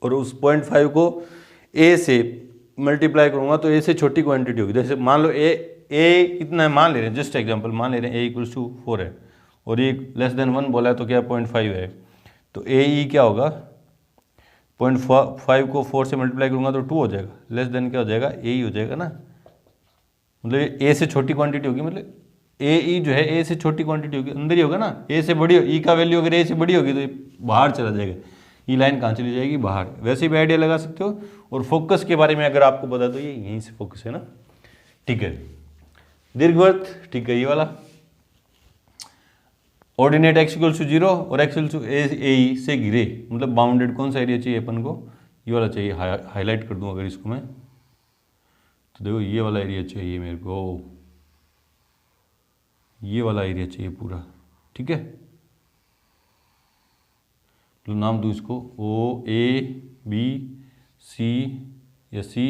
और उस 0.5 को ए से मल्टीप्लाई करूंगा तो ए से छोटी क्वांटिटी होगी। जैसे मान लो ए कितना है मान ले रहे हैं, जस्ट एग्जांपल मान ले रहे हैं ए इक्वल्स टू 4 है और ये लेस देन 1 बोला है तो क्या 0.5 है, तो ए ई क्या होगा 0.5 को 4 से मल्टीप्लाई करूंगा तो 2 हो जाएगा, लेस देन क्या हो जाएगा ए ही हो जाएगा ना, मतलब ए से छोटी क्वांटिटी होगी, मतलब ए ई जो है ए से छोटी क्वांटिटी होगी, अंदर ही होगा ना, ए से बड़ी, ई का वैल्यू अगर ए से बड़ी होगी तो ये बाहर चला जाएगा, ये लाइन कहाँ चली जाएगी बाहर। वैसे भी आइडिया लगा सकते हो, और फोकस के बारे में अगर आपको बता दो ये यहीं से फोकस है ना, ठीक है। दीर्घवृत्त, ठीक है, ये वाला ऑर्डिनेट एक्स इक्वल्स टू 0 और x equals to A e से घिरे, मतलब बाउंडेड कौन सा एरिया चाहिए अपन को, ये वाला चाहिए, हाईलाइट कर दूं अगर इसको मैं, तो देखो ये वाला एरिया चाहिए मेरे को, ये वाला एरिया चाहिए पूरा, ठीक है। तो नाम दूं इसको ओ ए बी सी या सी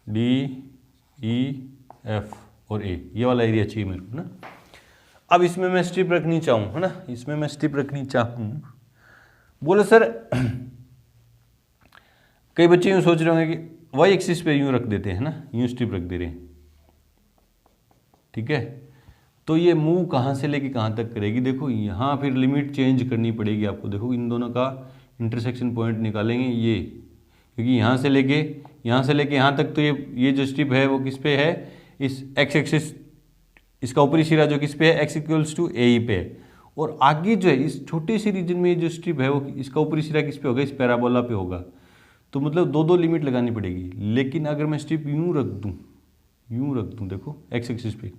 डी ई एफ और ए, ये वाला एरिया चाहिए मेरे को ना। अब इसमें मैं स्ट्रिप रखनी चाहूँ, है ना, इसमें मैं स्ट्रिप रखनी चाहूँ, बोले सर कई बच्चे यूँ सोच रहे होंगे कि वाई एक्सिस पे यूँ रख देते हैं ना, यूँ स्ट्रिप रख दे रहे हैं, ठीक है। तो ये मूव कहाँ से लेके कहाँ तक करेगी, देखो यहाँ फिर लिमिट चेंज करनी पड़ेगी आपको। देखो इन दोनों का इंटरसेक्शन पॉइंट निकालेंगे ये, क्योंकि यहाँ से लेके यहाँ तक, तो ये जो स्ट्रिप है वो किस पे है, इस एक्स एक्सिस, इसका ऊपरी सिरा जो किस पे है एक्स इक्वल्स टू ए पे है, और आगे जो है इस छोटे से रीजन में जो स्ट्रिप है वो इसका ऊपरी सिरा किस पे होगा, इस पैराबोला पे होगा। तो मतलब दो लिमिट लगानी पड़ेगी। लेकिन अगर मैं स्ट्रिप यूँ रख दूँ देखो एक्स एक्सिस पे,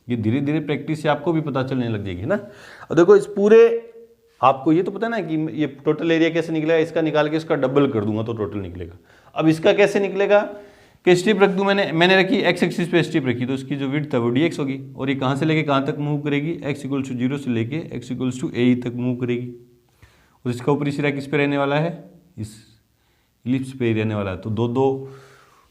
ये धीरे धीरे प्रैक्टिस से आपको भी पता चलने लग जाएगी ना। और देखो इस पूरे, आपको ये तो पता है ना कि ये टोटल एरिया कैसे निकलेगा, इसका निकाल के इसका डबल कर दूंगा तो टोटल निकलेगा। अब इसका कैसे निकलेगा कि स्ट्रिप रख दूं, मैंने रखी एक्स एक्सिस पे स्ट्रिप रखी, तो इसकी जो विड्थ है वो dx होगी, और ये कहाँ से लेके कहाँ तक मूव करेगी, एक्स इक्वल्स टू 0 से लेके एक्स इक्वल्स टू ए तक मूव करेगी, और इसका ऊपरी सिरा किस पे रहने वाला है, इस इलिप्स पे ही रहने वाला है। तो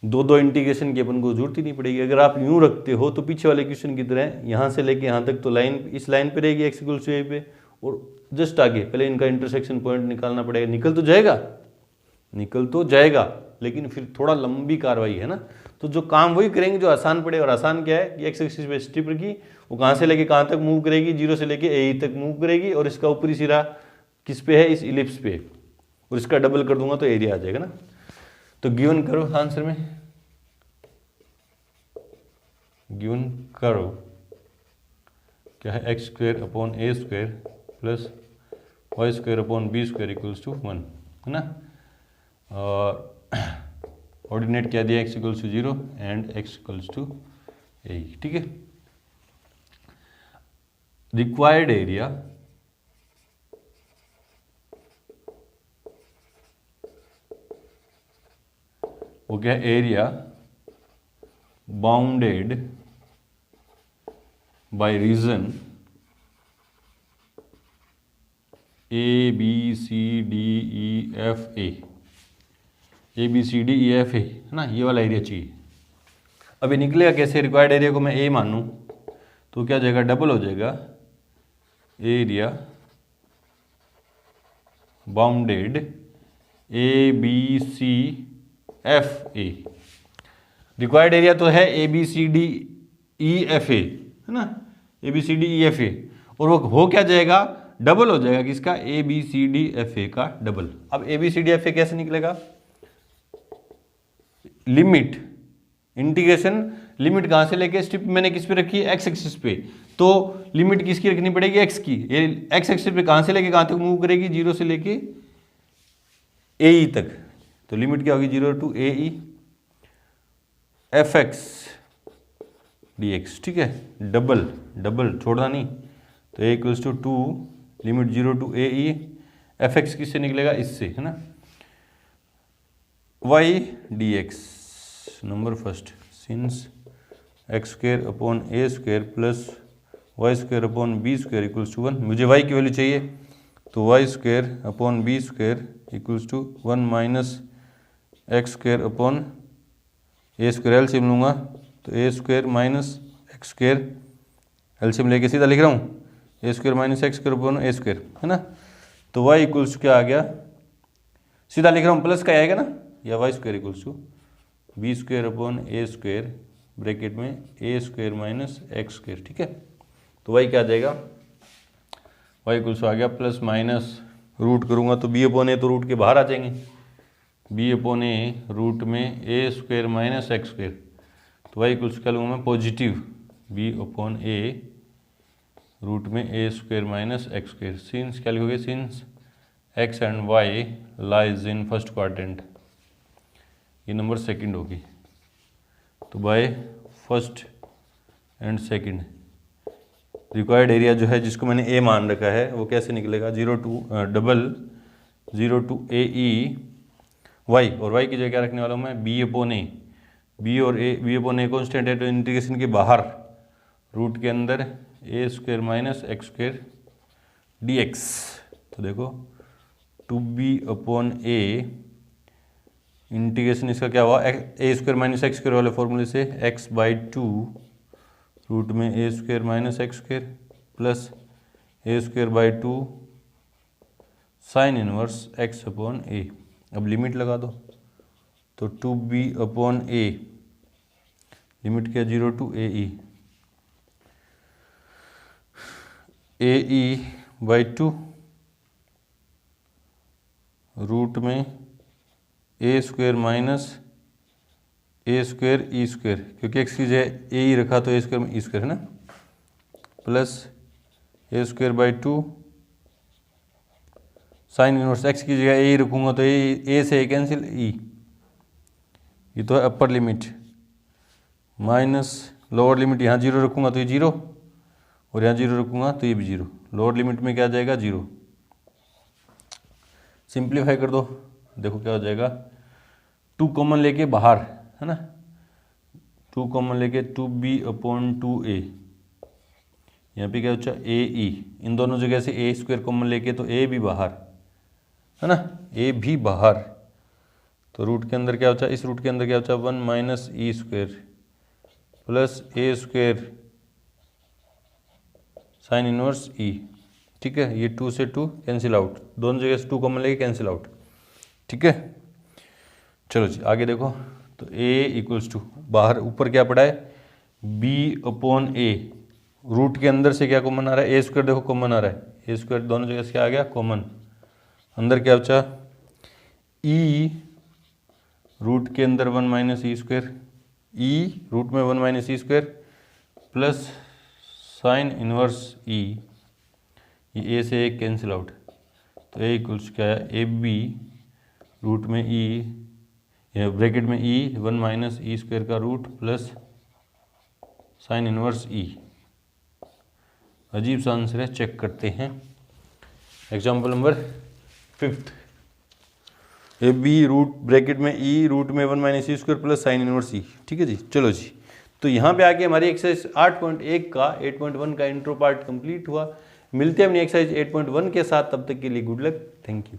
दो इंटीग्रेशन की अपन को जरूरत ही नहीं पड़ेगी। अगर आप यूं रखते हो तो पीछे वाले क्वेश्चन की तरह यहाँ से लेके यहाँ तक तो लाइन इस लाइन पे रहेगी एक्स इक्वल्स टू ए पे, और जस्ट आगे पहले इनका इंटरसेक्शन पॉइंट निकालना पड़ेगा। निकल तो जाएगा लेकिन फिर थोड़ा लंबी कार्रवाई है ना। तो जो काम वही करेंगे जो आसान पड़े, और आसान क्या है कि एक्स एक्सिस पे स्ट्रिप रखी, वो कहाँ से लेके कहाँ तक मूव करेगी, 0 से लेके ए तक मूव करेगी, और इसका ऊपरी सिरा किस पे है, इस इलिप्स पे, और इसका डबल कर दूंगा तो एरिया आ जाएगा ना। तो गिवन करो आंसर में, क्या है x square upon A square plus Y square upon B square equals to 1, है ना। और ऑर्डिनेट क्या दिया, x equals to 0 and x equals to a, ठीक है। रिक्वायर्ड एरिया वो क्या, area bounded by region A B C D E F A B C D E F A, है ना, ये वाला एरिया चाहिए। अभी निकलेगा कैसे, रिक्वायर्ड एरिया को मैं ए मानूं तो क्या हो जाएगा, डबल हो जाएगा area bounded A B C F A. Required area तो है A B C D E F A, है ना, A B C D E F A, और वो हो क्या जाएगा, डबल हो जाएगा किसका, A B C D F A का डबल। अब A B C D F A कैसे निकलेगा, लिमिट इंटीग्रेशन, लिमिट कहां से लेके, स्ट्रिप मैंने किस पे रखी है, एक्स एक्सिस पे, तो लिमिट किसकी रखनी पड़ेगी, एक्स की। ये एक्स एक्सिस पे कहां से लेके कहां तक मूव करेगी, 0 से लेके ए ई तक, तो लिमिट क्या होगी, 0 to A e f x d x, ठीक है। डबल डबल छोड़ना नहीं, तो ए equals to 2 limit 0 to A e f x किससे निकलेगा, इससे, है ना, y d x. Number first, since x square upon A square plus Y square upon B square equals to 1, मुझे वाई की वैल्यू चाहिए, तो y square upon B square equals to 1 minus x square upon A square, LCM लूँगा तो a square minus x square, LCM लेके सीधा लिख रहा हूँ, a square minus x square upon A square, है ना, तो वाई इक्वल्स टू क्या आ गया, सीधा लिख रहा हूँ, प्लस का आएगा ना, या y square equals to B square upon A square bracket में ए स्क्वायर माइनस एक्स स्क्वायर, ठीक है। तो वाई क्या आ जाएगा, वाई इक्वल्स टू आ गया प्लस माइनस, रूट करूँगा तो बी अपॉन ए तो रूट के बाहर आ जाएंगे, बी अपॉन ए रूट में ए स्क्वायर माइनस एक्स स्क्वायर, तो वाई इक्वल्स क्या लूँगा मैं, positive b upon a root में ए square minus x square. Since क्या लिखोगे, since x and y lies in first quadrant, ये नंबर सेकंड होगी, तो by first and second required area जो है जिसको मैंने ए मान रखा है वो कैसे निकलेगा, 0 to double 0 to A E y, और वाई की जगह क्या रखने वाला हूँ मैं, बी अपॉन ए, बी और a, b upon a constant है तो इंटीग्रेशन के बाहर रूट के अंदर a square minus x square d x, तो देखो two b upon a integration इसका क्या हुआ, a square minus x square वाले फॉर्मूले से एक्स बाई 2 रूट में ए square minus x square plus a square by 2 sine inverse x upon a. अब लिमिट लगा दो, तो 2b अपॉन ए, लिमिट क्या, 0 to A E by 2 root में ए स्क्वायर माइनस ए स्क्वायर ई स्क्वायर, क्योंकि एक्स की जगह ए ई रखा तो ए स्क्वायर में ई स्क्वायर, है ना, plus a square by 2 sine inverse, x की जगह ए रखूँगा तो ए से ए कैंसिल, ई, ये तो है अपर लिमिट, माइनस लोअर लिमिट, यहाँ 0 रखूँगा तो ये 0, और यहाँ 0 रखूँगा तो ये भी 0, लोअर लिमिट में क्या आ जाएगा, 0। सिंप्लीफाई कर दो, देखो क्या हो जाएगा, 2 कॉमन लेके बाहर, है ना, 2 कॉमन लेके 2b अपॉन 2a, यहाँ पे क्या हो जाए ए ई, इन दोनों जगह से ए स्क्वायर कॉमन लेके तो ए भी बाहर, है ना, ए भी बाहर, तो रूट के अंदर क्या होता है, इस रूट के अंदर क्या होता है 1 minus e square plus a square sine inverse e, ठीक है। ये 2 से 2 कैंसिल आउट, दोनों जगह से 2 कॉमन लेके कैंसिल आउट, ठीक है। चलो जी आगे देखो, तो a इक्वल्स टू बाहर ऊपर क्या पड़ा है, b अपॉन ए, रूट के अंदर से क्या कॉमन आ रहा है, ए स्क्वायर देखो कॉमन आ रहा है, ए स्क्वायर दोनों जगह से क्या आ गया कॉमन, अंदर क्या बचा e रूट के अंदर 1 minus e square, e root में 1 minus e square plus sine inverse e, ये ए से एक कैंसिल आउट, तो ए इक्वल्स क्या है, ए बी रूट में ई, ब्रैकेट में ई 1 माइनस ई स्क्वायर का root plus sine inverse e. अजीब सा आंसर है, चेक करते हैं। Example number 5, a b root bracket में ई रूट में 1 minus e square plus sine inverse e. ठीक है जी, चलो जी, तो यहाँ पे आके हमारी एक्सरसाइज 8.1 का 8.1 का इंट्रो पार्ट कंप्लीट हुआ। मिलते हैं अपनी एक्सरसाइज 8.1 के साथ, तब तक के लिए गुड लक, थैंक यू।